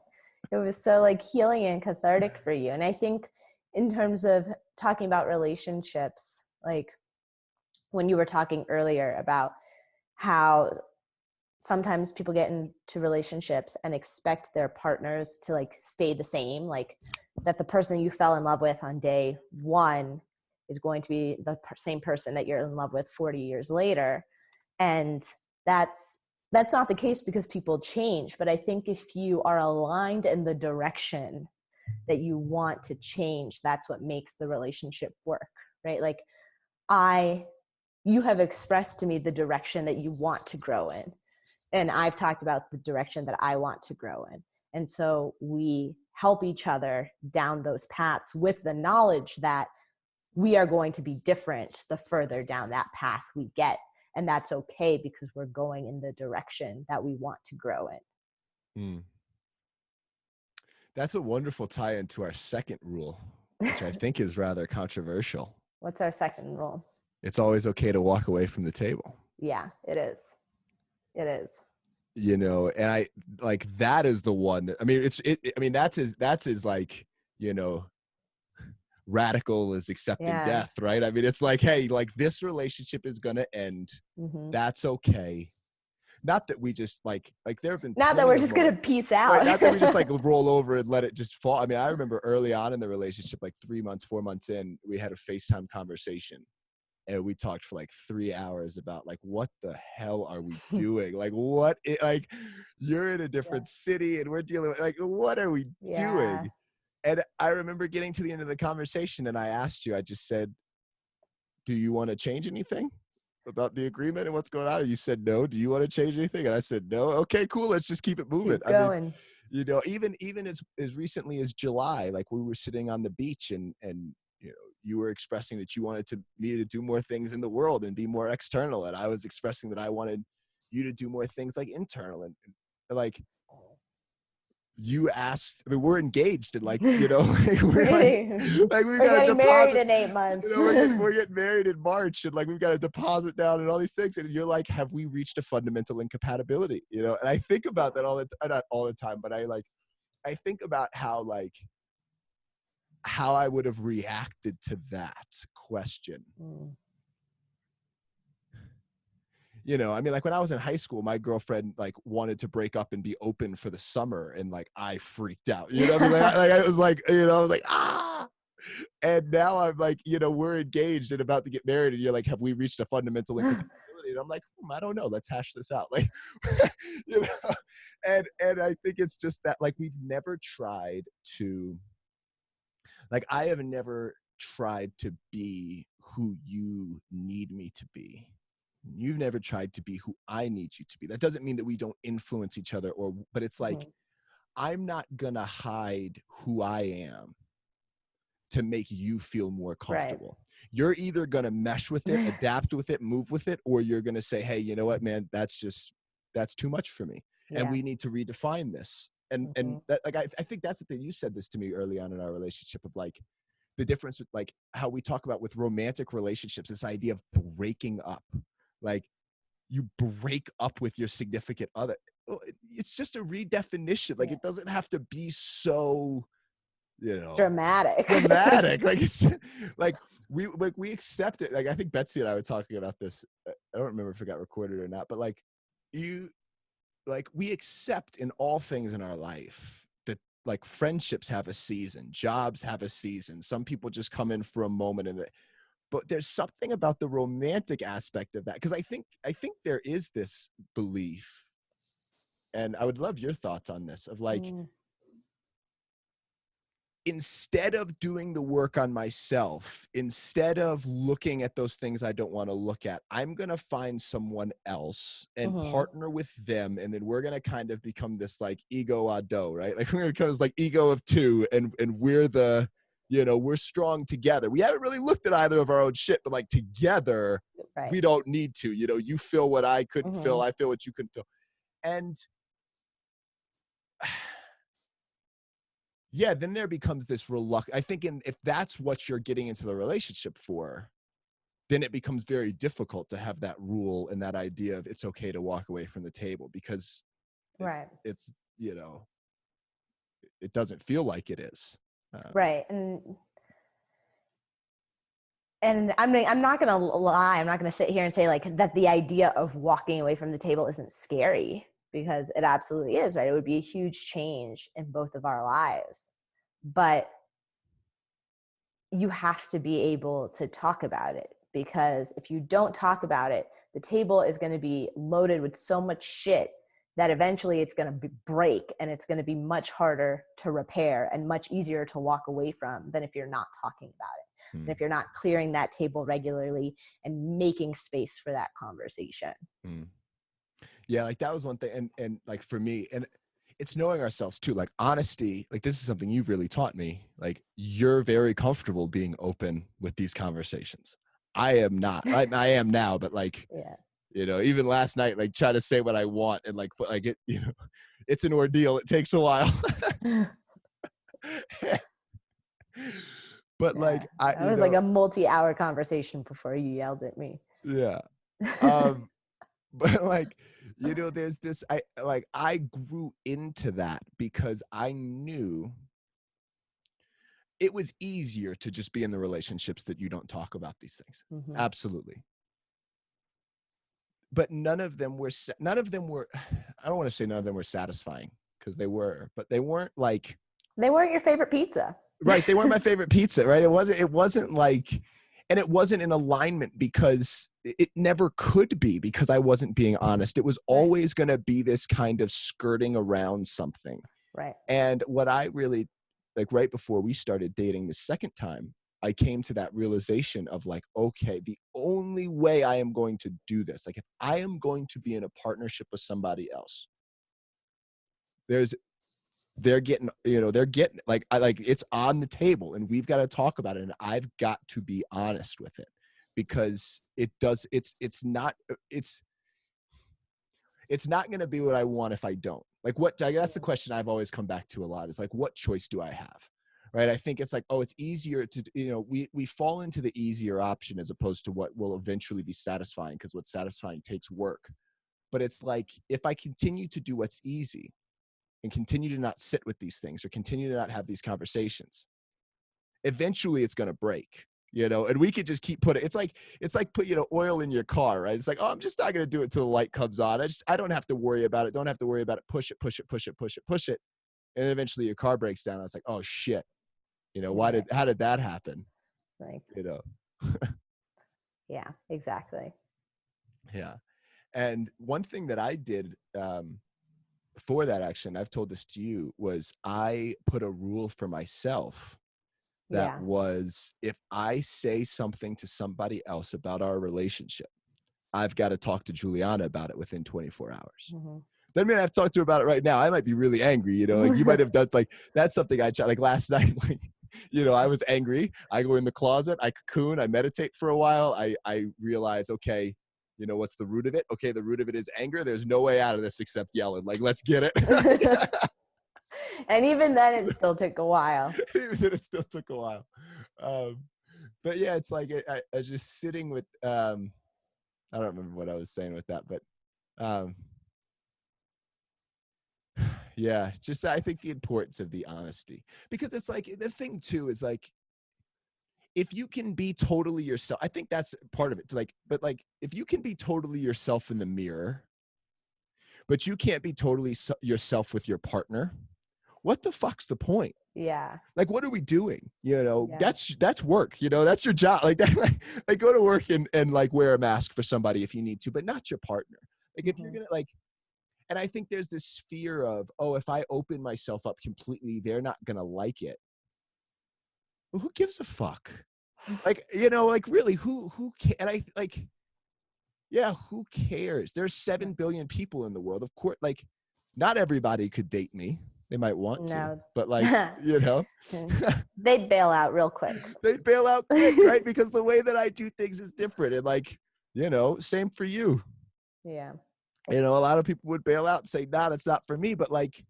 It was so like healing and cathartic for you. And I think in terms of talking about relationships, like when you were talking earlier about how sometimes people get into relationships and expect their partners to like stay the same, like that the person you fell in love with on day one is going to be the same person that you're in love with 40 years later. And that's not the case, because people change. But I think if you are aligned in the direction that you want to change, that's what makes the relationship work, right? Like you have expressed to me the direction that you want to grow in, and I've talked about the direction that I want to grow in. And so we help each other down those paths with the knowledge that we are going to be different the further down that path we get. And that's okay, because we're going in the direction that we want to grow in. Mm. That's a wonderful tie into our second rule, which I think is rather controversial. What's our second rule? It's always okay to walk away from the table. Yeah, it is. It is. You know, and I like, that is the one that, I mean, that's as like, you know, radical as accepting Yeah. death, right? I mean, it's like, hey, like, this relationship is going to end. Mm-hmm. That's okay. Not that we just like there have been Not that we're just going to peace out. Right, not that we just like roll over and let it just fall. I mean, I remember early on in the relationship, like 3 months, 4 months in, we had a FaceTime conversation. And we talked for like 3 hours about like, what the hell are we doing? Like, like, you're in a different city and we're dealing with, like, what are we doing? And I remember getting to the end of the conversation and I asked you, I just said, do you want to change anything about the agreement and what's going on? And you said, no. Do you want to change anything? And I said, no. Okay, cool. Let's just keep it moving. Keep going. I mean, you know, even as recently as July, like we were sitting on the beach and you know, you were expressing that you wanted me to do more things in the world and be more external. And I was expressing that I wanted you to do more things like internal. And like, you asked, I mean, we're engaged and like, you know, like we're we've got getting a deposit, married in 8 months. You know, we're getting married in March and like, we've got a deposit down and all these things. And you're like, have we reached a fundamental incompatibility? You know? And I think about that not all the time, but I think about how I would have reacted to that question. You know, I mean, like when I was in high school, my girlfriend like wanted to break up and be open for the summer, and like I freaked out. You know, what I mean, like I was like, you know, I was like, ah. And now I'm like, you know, we're engaged and about to get married, and you're like, have we reached a fundamental incompatibility? And I'm like, I don't know. Let's hash this out. Like, you know, and I think it's just that like we've never tried to, like, I have never tried to be who you need me to be. You've never tried to be who I need you to be. That doesn't mean that we don't influence each other, but it's like, I'm not gonna hide who I am to make you feel more comfortable. Right. You're either gonna mesh with it, adapt with it, move with it, or you're gonna say, hey, you know what, man, that's too much for me. Yeah. And we need to redefine this. And that, like, I think that's the thing. You said this to me early on in our relationship of like, the difference with like how we talk about with romantic relationships, this idea of breaking up. Like, you break up with your significant other. It's just a redefinition. Like, it doesn't have to be so, you know, dramatic. Like, it's like we accept it. Like, I think Betsy and I were talking about this. I don't remember if it got recorded or not, but like, we accept in all things in our life that like friendships have a season, jobs have a season. Some people just come in for a moment but there's something about the romantic aspect of that. Cause I think there is this belief, and I would love your thoughts on this, of like, instead of doing the work on myself, instead of looking at those things I don't want to look at, I'm going to find someone else and partner with them. And then we're going to kind of become this like ego ado, right? Like, we're going to become this like ego of two, and we're the, you know, we're strong together. We haven't really looked at either of our own shit, but like together, we don't need to, you know, you feel what I couldn't feel. I feel what you couldn't feel. And yeah, then there becomes this reluctance. I think if that's what you're getting into the relationship for, then it becomes very difficult to have that rule and that idea of it's okay to walk away from the table, because it's you know, it doesn't feel like it is. Right. And I'm not going to lie. I'm not going to sit here and say like that the idea of walking away from the table isn't scary, because it absolutely is, right? It would be a huge change in both of our lives. But you have to be able to talk about it, because if you don't talk about it, the table is going to be loaded with so much shit that eventually it's going to break, and it's going to be much harder to repair and much easier to walk away from than if you're not talking about it. And if you're not clearing that table regularly and making space for that conversation. Yeah, like that was one thing. And like for me, and it's knowing ourselves too, like honesty, like this is something you've really taught me. Like you're very comfortable being open with these conversations. I am not. I am now, but like, Yeah. you know, even last night, like try to say what I want and like, it, you know, it's an ordeal. It takes a while. But Yeah. like, That was like a multi-hour conversation before you yelled at me. yeah. But like, you know, there's this, I grew into that because I knew it was easier to just be in the relationships that you don't talk about these things. Mm-hmm. Absolutely. But none of them were, I don't want to say none of them were satisfying, because they were, but they weren't like, they weren't your favorite pizza. Right. They weren't my favorite pizza, right? It wasn't like, and it wasn't in alignment because it never could be, because I wasn't being honest. It was always going to be this kind of skirting around something. Right. And what I really, like right before we started dating the second time, I came to that realization of like, okay, the only way I am going to do this, like if I am going to be in a partnership with somebody else, they're getting like, it's on the table and we've got to talk about it. And I've got to be honest with it, because it's not going to be what I want if I don't. Like that's the question I've always come back to a lot, is like, what choice do I have? Right. I think it's like, oh, it's easier to, we fall into the easier option as opposed to what will eventually be satisfying, because what's satisfying takes work. But it's like, if I continue to do what's easy and continue to not sit with these things or continue to not have these conversations, eventually it's going to break, and we could just keep putting, it's like put, oil in your car, right? It's like, oh, I'm just not going to do it till the light comes on. I don't have to worry about it. Push it. And eventually your car breaks down. It's like, oh shit. How did that happen? Like, yeah, exactly. Yeah. And one thing that I did, for that action, I've told this to you, was I put a rule for myself that was, if I say something to somebody else about our relationship, I've got to talk to Giuliana about it within 24 hours. Mm-hmm. Doesn't mean I have to talk to her about it right now. I might be really angry, like you might have done, like that's something I tried, like last night, like, I was angry. I go in the closet, I cocoon, I meditate for a while. I realize, okay, what's the root of it? Okay, the root of it is anger. There's no way out of this except yelling. Like, let's get it. And even then, it still took a while. But yeah, it's like I was just sitting with. I don't remember what I was saying with that, but yeah, just I think the importance of the honesty, because it's like the thing too is like, if you can be totally yourself, I think that's part of it. But if you can be totally yourself in the mirror, but you can't be totally yourself with your partner, what the fuck's the point? Yeah. Like, what are we doing? That's work, that's your job. Like that, like go to work and like wear a mask for somebody if you need to, but not your partner. Like if you're going to like, and I think there's this fear of, oh, if I open myself up completely, they're not going to like it. Well, who gives a fuck? Like, like really, who can? And I like, yeah, who cares? There's 7 billion people in the world. Of course, like, not everybody could date me. They might want to, but like, they'd bail out real quick. They'd bail out quick, right? Because the way that I do things is different. And like, same for you. Yeah. A lot of people would bail out and say, nah, that's not for me. But like,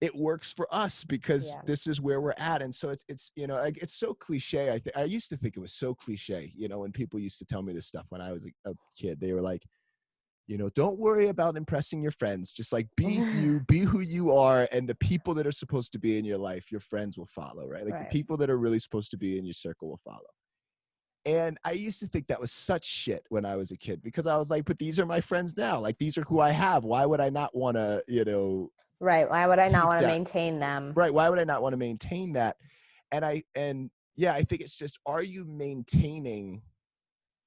it works for us because this is where we're at. And so it's like, it's so cliche. I used to think it was so cliche, when people used to tell me this stuff when I was a kid. They were like, don't worry about impressing your friends. Just like be you, be who you are. And the people that are supposed to be in your life, your friends will follow, right? Like the people that are really supposed to be in your circle will follow. And I used to think that was such shit when I was a kid, because I was like, but these are my friends now. Like, these are who I have. Why would I not want to, Right. Why would I not keep want to that? maintain them? Right. Why would I not want to maintain that? And yeah, I think it's just, are you maintaining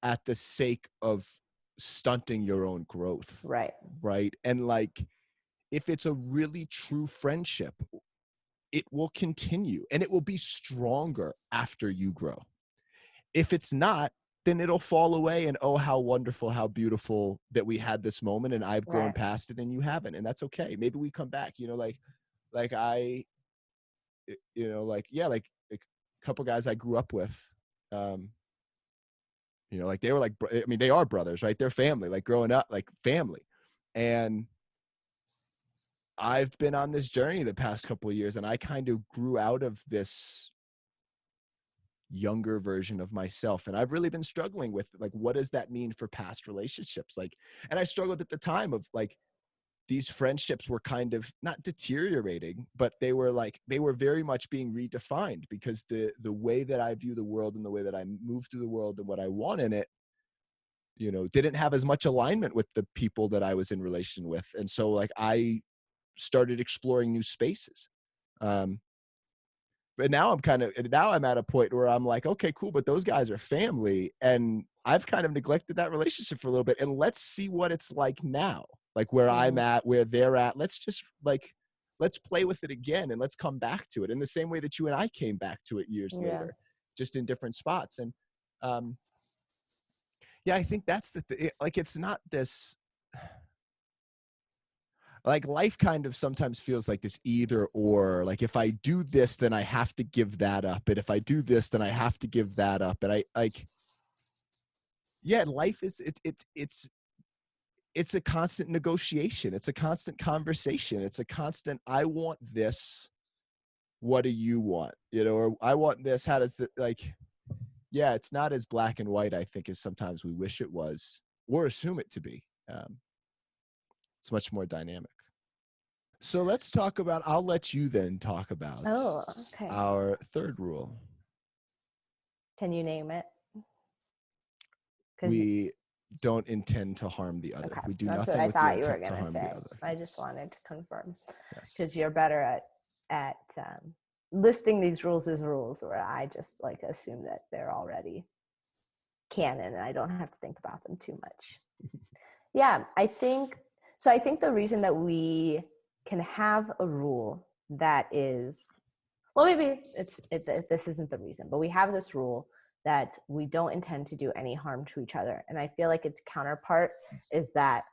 at the sake of stunting your own growth? Right. Right. And like, if it's a really true friendship, it will continue and it will be stronger after you grow. If it's not, then it'll fall away, and oh, how wonderful, how beautiful that we had this moment and I've grown Right. past it and you haven't. And that's okay. Maybe we come back, like I, like a couple guys I grew up with, um, like they were like, I mean, they are brothers, right? They're family, like growing up, like family. And I've been on this journey the past couple of years, and I kind of grew out of this younger version of myself. And I've really been struggling with, like, what does that mean for past relationships? Like, and I struggled at the time of like, these friendships were kind of not deteriorating, but they were very much being redefined, because the way that I view the world and the way that I move through the world and what I want in it, didn't have as much alignment with the people that I was in relation with. And so like I started exploring new spaces. Um, but now I'm at a point where I'm like, okay, cool, but those guys are family, and I've kind of neglected that relationship for a little bit, and let's see what it's like now, like where I'm Mhm. at, where they're at. Let's play with it again, and let's come back to it in the same way that you and I came back to it years Yeah. later, just in different spots. And um, yeah, I think that's the thing. Like, it's not this, like, life kind of sometimes feels like this either or. Like, if I do this, then I have to give that up, and if I do this, then I have to give that up. And I like, yeah, life is, it's a constant negotiation, it's a constant conversation, it's a constant, I want this, what do you want, or I want this, how does it, like, yeah, it's not as black and white, I think, as sometimes we wish it was or assume it to be. It's much more dynamic. So let's talk about, I'll let you then talk about Oh, okay. our third rule. Can you name it? Because We don't intend to harm the other. okay, We do that's what nothing I with the thought you were intent to gonna harm the say. other. I just Yes. wanted to confirm Yes. because you're better at listing these rules as rules, where I just like assume that they're already canon and I don't have to think about them too much. Yeah, I think so. I think the reason that we can have a rule that is, well, maybe this isn't the reason, but we have this rule that we don't intend to do any harm to each other. And I feel like its counterpart is that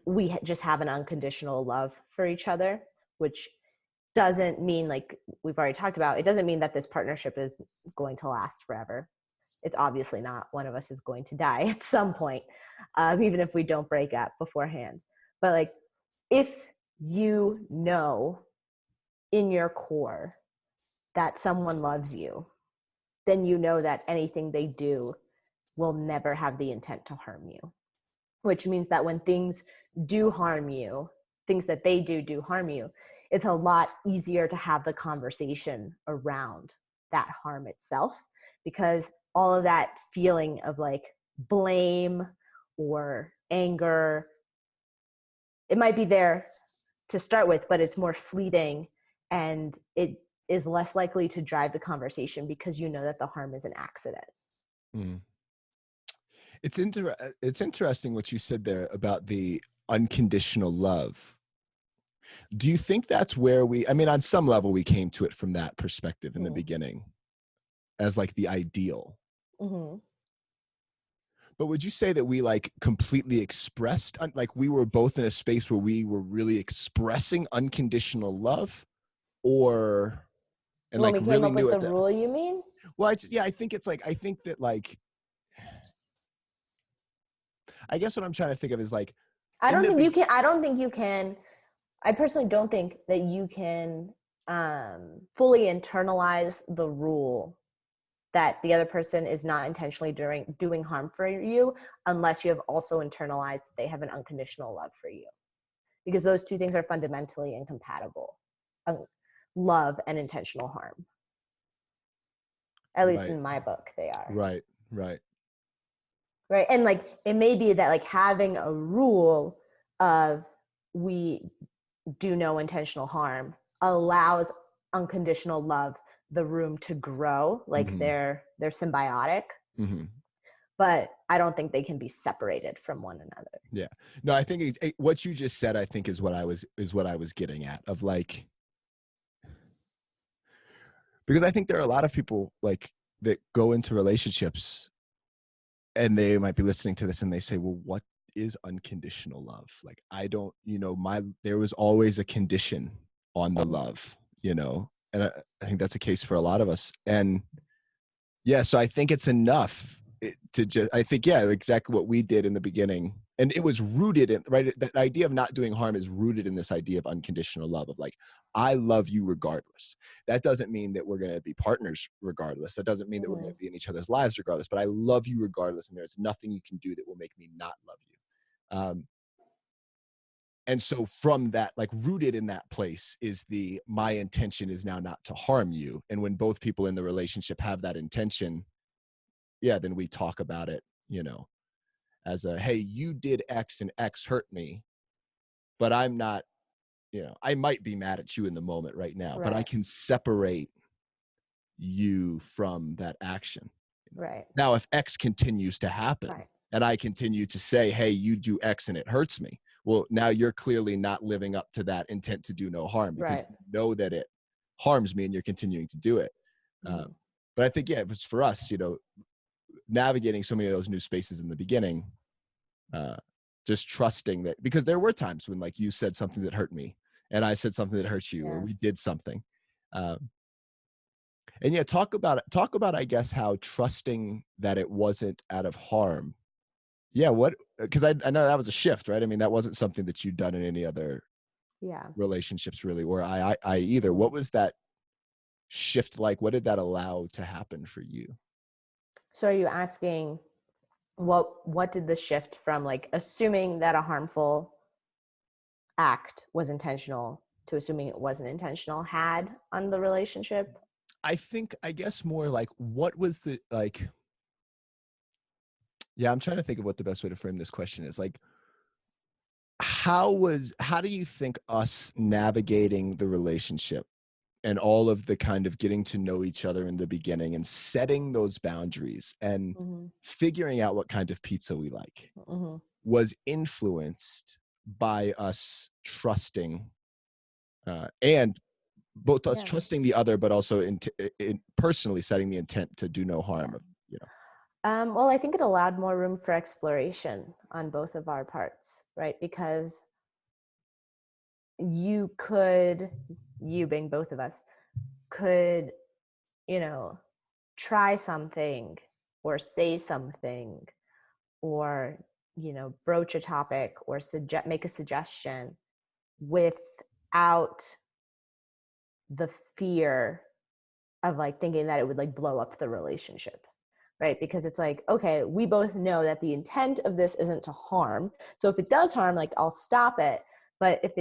we just have an unconditional love for each other, which doesn't mean, like we've already talked about, it doesn't mean that this partnership is going to last forever. It's obviously not. One of us is going to die at some point, even if we don't break up beforehand. But like, if you know in your core that someone loves you, then you know that anything they do will never have the intent to harm you. Which means that when things do harm you, things that they do harm you, it's a lot easier to have the conversation around that harm itself, because all of that feeling of like blame or anger, it might be there to start with, but it's more fleeting and it is less likely to drive the conversation because you know that the harm is an accident. Mm. It's interesting what you said there about the unconditional love. Do you think that's where I mean, on some level, we came to it from that perspective in the beginning as like the ideal. Mm-hmm. But would you say that we like completely expressed, like we were both in a space where we were really expressing unconditional love, or, and When like we came really up with knew the it that, rule, you mean? well, yeah, I think it's like, I think that like, I guess what I'm trying to think of is like, I in don't the think you can. I don't think you can. I personally don't think that you can fully internalize the rule that the other person is not intentionally doing harm for you unless you have also internalized that they have an unconditional love for you, because those two things are fundamentally incompatible. Love and intentional harm. At least Right. in my book, they are. Right. Right. Right. And like it may be that like having a rule of we do no intentional harm allows unconditional love the room to grow, like Mm-hmm. they're symbiotic, Mm-hmm. but I don't think they can be separated from one another. Yeah. No, I think what you just said, I think is what I was getting at, of like, because I think there are a lot of people like that go into relationships and they might be listening to this and they say, well, what is unconditional love? Like, I don't, there was always a condition on the love, and I think that's a case for a lot of us. And yeah, so I think it's enough to just, I think, yeah, exactly what we did in the beginning. And it was rooted in, right? That idea of not doing harm is rooted in this idea of unconditional love, of like, I love you regardless. That doesn't mean that we're going to be partners regardless. That doesn't mean that we're going Mm-hmm. to be in each other's lives regardless, but I love you regardless. And there's nothing you can do that will make me not love you. And so from that, like rooted in that place is my intention is now not to harm you. And when both people in the relationship have that intention, yeah, then we talk about it, as a, hey, you did X and X hurt me, but I'm not, I might be mad at you in the moment right now, but I Right. can separate you from that action. Right. Now, if X continues to happen Right. and I continue to say, hey, you do X and it hurts me, well, now you're clearly not living up to that intent to do no harm, because Right. you know that it harms me and you're continuing to do it. Mm-hmm. But I think, yeah, it was for us, navigating so many of those new spaces in the beginning, uh, just trusting that, because there were times when like you said something that hurt me and I said something that hurt you, or Yeah. we did something. And yeah, talk about, I guess, how trusting that it wasn't out of harm. Yeah. Because I know that was a shift, right? I mean, that wasn't something that you'd done in any other Yeah. relationships really, or I either. What was that shift like? What did that allow to happen for you? So are you asking what did the shift from like assuming that a harmful act was intentional to assuming it wasn't intentional had on the relationship? I guess more like, what was the, like, yeah, I'm trying to think of what the best way to frame this question is. Like, how do you think us navigating the relationship and all of the kind of getting to know each other in the beginning and setting those boundaries and Mm-hmm. figuring out what kind of pizza we like Mm-hmm. was influenced by us trusting, and both us Yeah. trusting the other, but also in personally setting the intent to do no Yeah. harm of, Well, I think it allowed more room for exploration on both of our parts, right? Because you could, you being both of us, could, you know, try something or say something or, broach a topic or make a suggestion without the fear of like thinking that it would like blow up the relationship, right? Because it's like, okay, we both know that the intent of this isn't to harm, so if it does harm, like I'll stop it. But if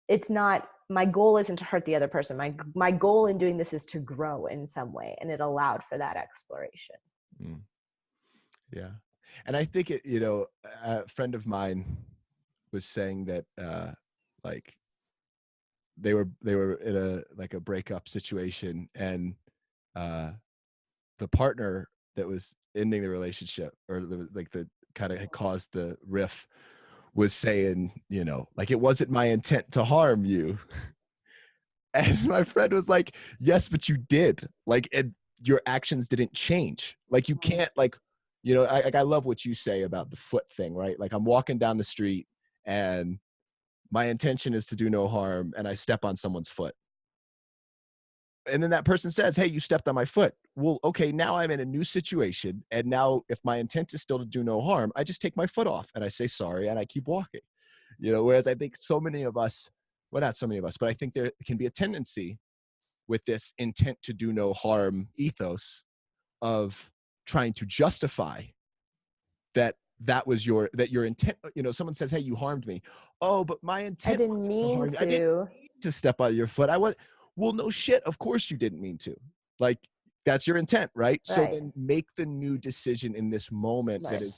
it's not, my goal isn't to hurt the other person. My goal in doing this is to grow in some way, and it allowed for that exploration. Mm, yeah. And I think a friend of mine was saying that, like, they were in a like a breakup situation, and uh the partner that was ending the relationship, or like the kind of had caused the riff, was saying, like, it wasn't my intent to harm you. And my friend was like, yes, but you did. Like, and your actions didn't change. Like, you can't, like, I love what you say about the foot thing, right? Like, I'm walking down the street and my intention is to do no harm, and I step on someone's foot. And then that person says, hey, you stepped on my foot. Well, okay, now I'm in a new situation. And now if my intent is still to do no harm, I just take my foot off and I say sorry and I keep walking. Whereas I think so many of us, well, not so many of us, but I think there can be a tendency with this intent to do no harm ethos of trying to justify that your intent. Someone says, hey, you harmed me. Oh, but my I intent didn't wasn't to mean harm you. I didn't to. mean to step on your foot. Well, no shit, of course you didn't mean to. Like, that's your intent, right? So Right. then make the new decision in this moment that Right. is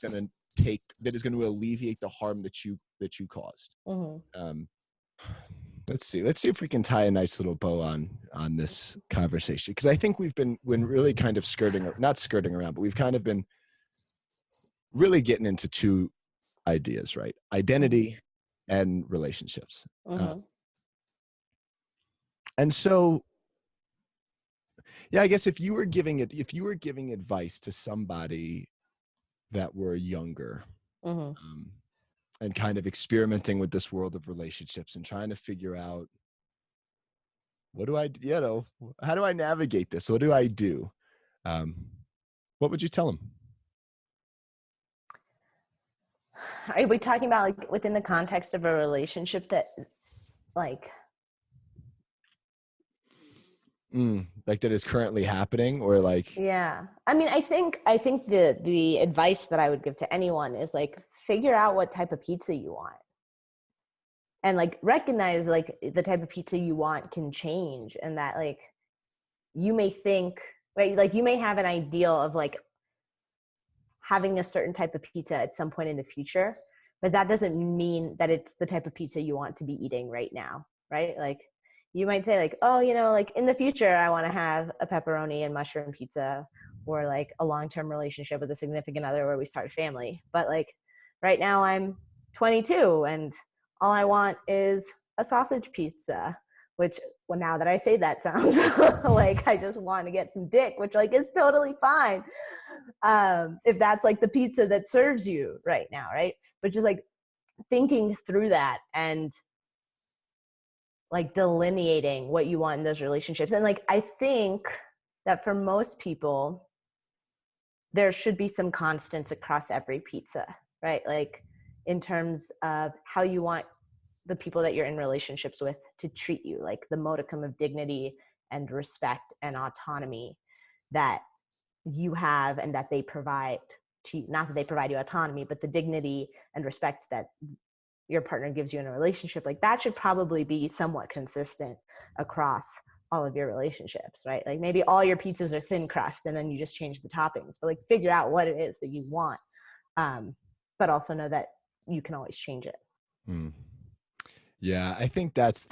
going to alleviate the harm that you caused. Hmm. Um, let's see if we can tie a nice little bow on this conversation, because I think we've been really kind of not skirting around, but we've kind of been really getting into two ideas, right? Hmm. Identity and relationships. Uh, Hmm. and so, yeah, I guess if you were giving advice to somebody that were younger, Hmm. um, and kind of experimenting with this world of relationships and trying to figure out, what do I, how do I navigate this? What do I do? Um, what would you tell them? Are we talking about like within the context of a relationship that like Like that is currently happening, or like, yeah. I mean, I think the advice that I would give to anyone is like figure out what type of pizza you want. And like recognize like the type of pizza you want can change, and that like you may think, right, like you may have an ideal of like having a certain type of pizza at some point in the future, but that doesn't mean that it's the type of pizza you want to be eating right now, right? Like you might say like, oh, like in the future I want to have a pepperoni and mushroom pizza, or like a long-term relationship with a significant other where we start a family. But like right now I'm 22 and all I want is a sausage pizza, which, well, now that I say that sounds like I just want to get some dick, which like is totally fine, if that's like the pizza that serves you right now, right? But just like thinking through that and like delineating what you want in those relationships. And like I think that for most people there should be some constants across every pizza, right? Like in terms of how you want the people that you're in relationships with to treat you, like the modicum of dignity and respect and autonomy that you have and that they provide to you. Not that they provide you autonomy, but the dignity and respect that your partner gives you in a relationship, like that should probably be somewhat consistent across all of your relationships, right? Like maybe all your pizzas are thin crust and then you just change the toppings, but like figure out what it is that you want, but also know that you can always change it. hmm. Yeah, I think that's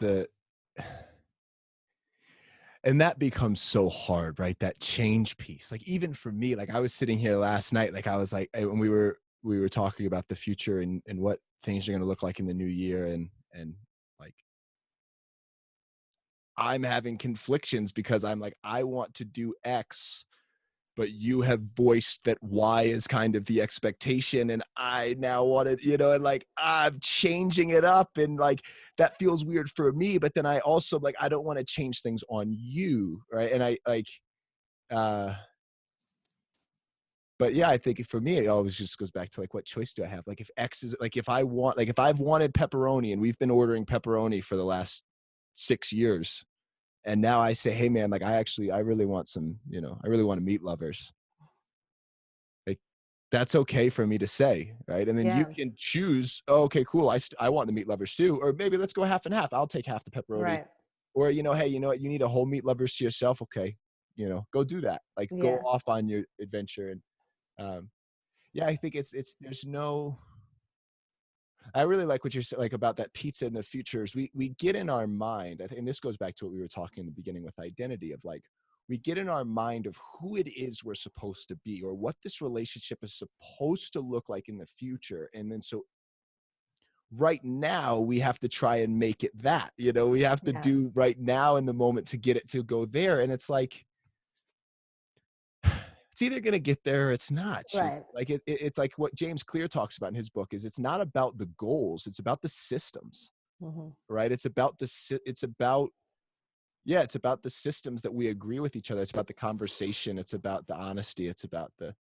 and that becomes so hard, right? That change piece. Like even for me, like I was sitting here last night, like I was like, when we were talking about the future and what things are going to look like in the new year, and like I'm having conflictions because I'm like, I want to do X, but you have voiced that Y is kind of the expectation, and I now want it, and like I'm changing it up, and like that feels weird for me, but then I also like I don't want to change things on you, right? And I like uh but yeah, I think for me it always just goes back to like, what choice do I have? Like if X is like, if I want, like if I've wanted pepperoni and we've been ordering pepperoni for the last 6 years, and now I say, hey man, like I really want some, I really want to meet lovers. Like that's okay for me to say, right? And then you Yeah. can choose, oh, okay, cool, I want the meat lovers too, or maybe let's go half and half. I'll take half the pepperoni. Right. Or hey, you know what, you need a whole meat lovers to yourself, okay, go do that, like go Yeah. off on your adventure. And um yeah, I think it's there's no, I really like what you're saying, like about that pizza in the future is we get in our mind, I think, and this goes back to what we were talking in the beginning with identity, of like, we get in our mind of who it is we're supposed to be, or what this relationship is supposed to look like in the future. And then so right now we have to try and make it that, we have to Yeah. do right now in the moment to get it to go there. And it's like, it's either going to get there or it's not. Right. Like it's like what James Clear talks about in his book is, it's not about the goals, it's about the systems, Hmm. right? It's about the systems that we agree with each other. It's about the conversation, it's about the honesty, it's about the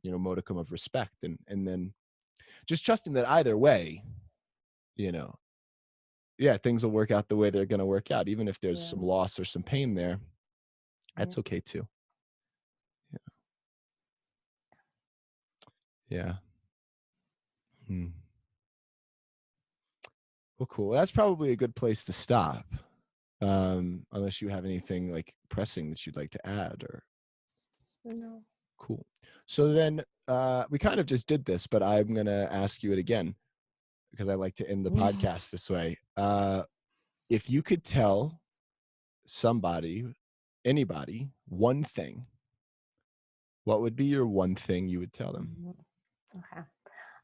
modicum of respect, and then just trusting that either way, you know yeah, things will work out the way they're going to work out, even if there's Yeah. some loss or some pain there. Yeah. That's okay too. Yeah. Hmm. Well, cool. That's probably a good place to stop. Unless you have anything like pressing that you'd like to add, or No. Cool. So then we kind of just did this, but I'm going to ask you it again because I like to end the podcast this way. If you could tell somebody, anybody, one thing, what would be your one thing you would tell them? Okay.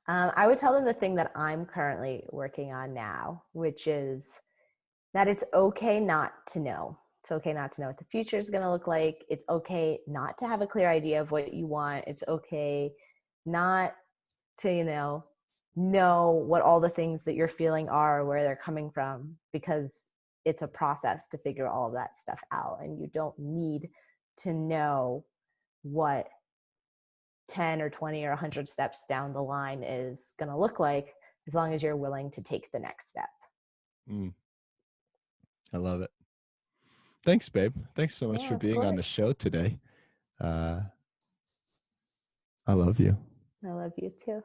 I would tell them the thing that I'm currently working on now, which is that it's okay not to know. It's okay not to know what the future is going to look like. It's okay not to have a clear idea of what you want. It's okay not to, know what all the things that you're feeling are, where they're coming from, because it's a process to figure all of that stuff out. And you don't need to know what 10 or 20 or 100 steps down the line is going to look like, as long as you're willing to take the next step. I love it. Thanks, babe. Thanks so much Yeah, for of being on the course. show today. I love you. I love you too.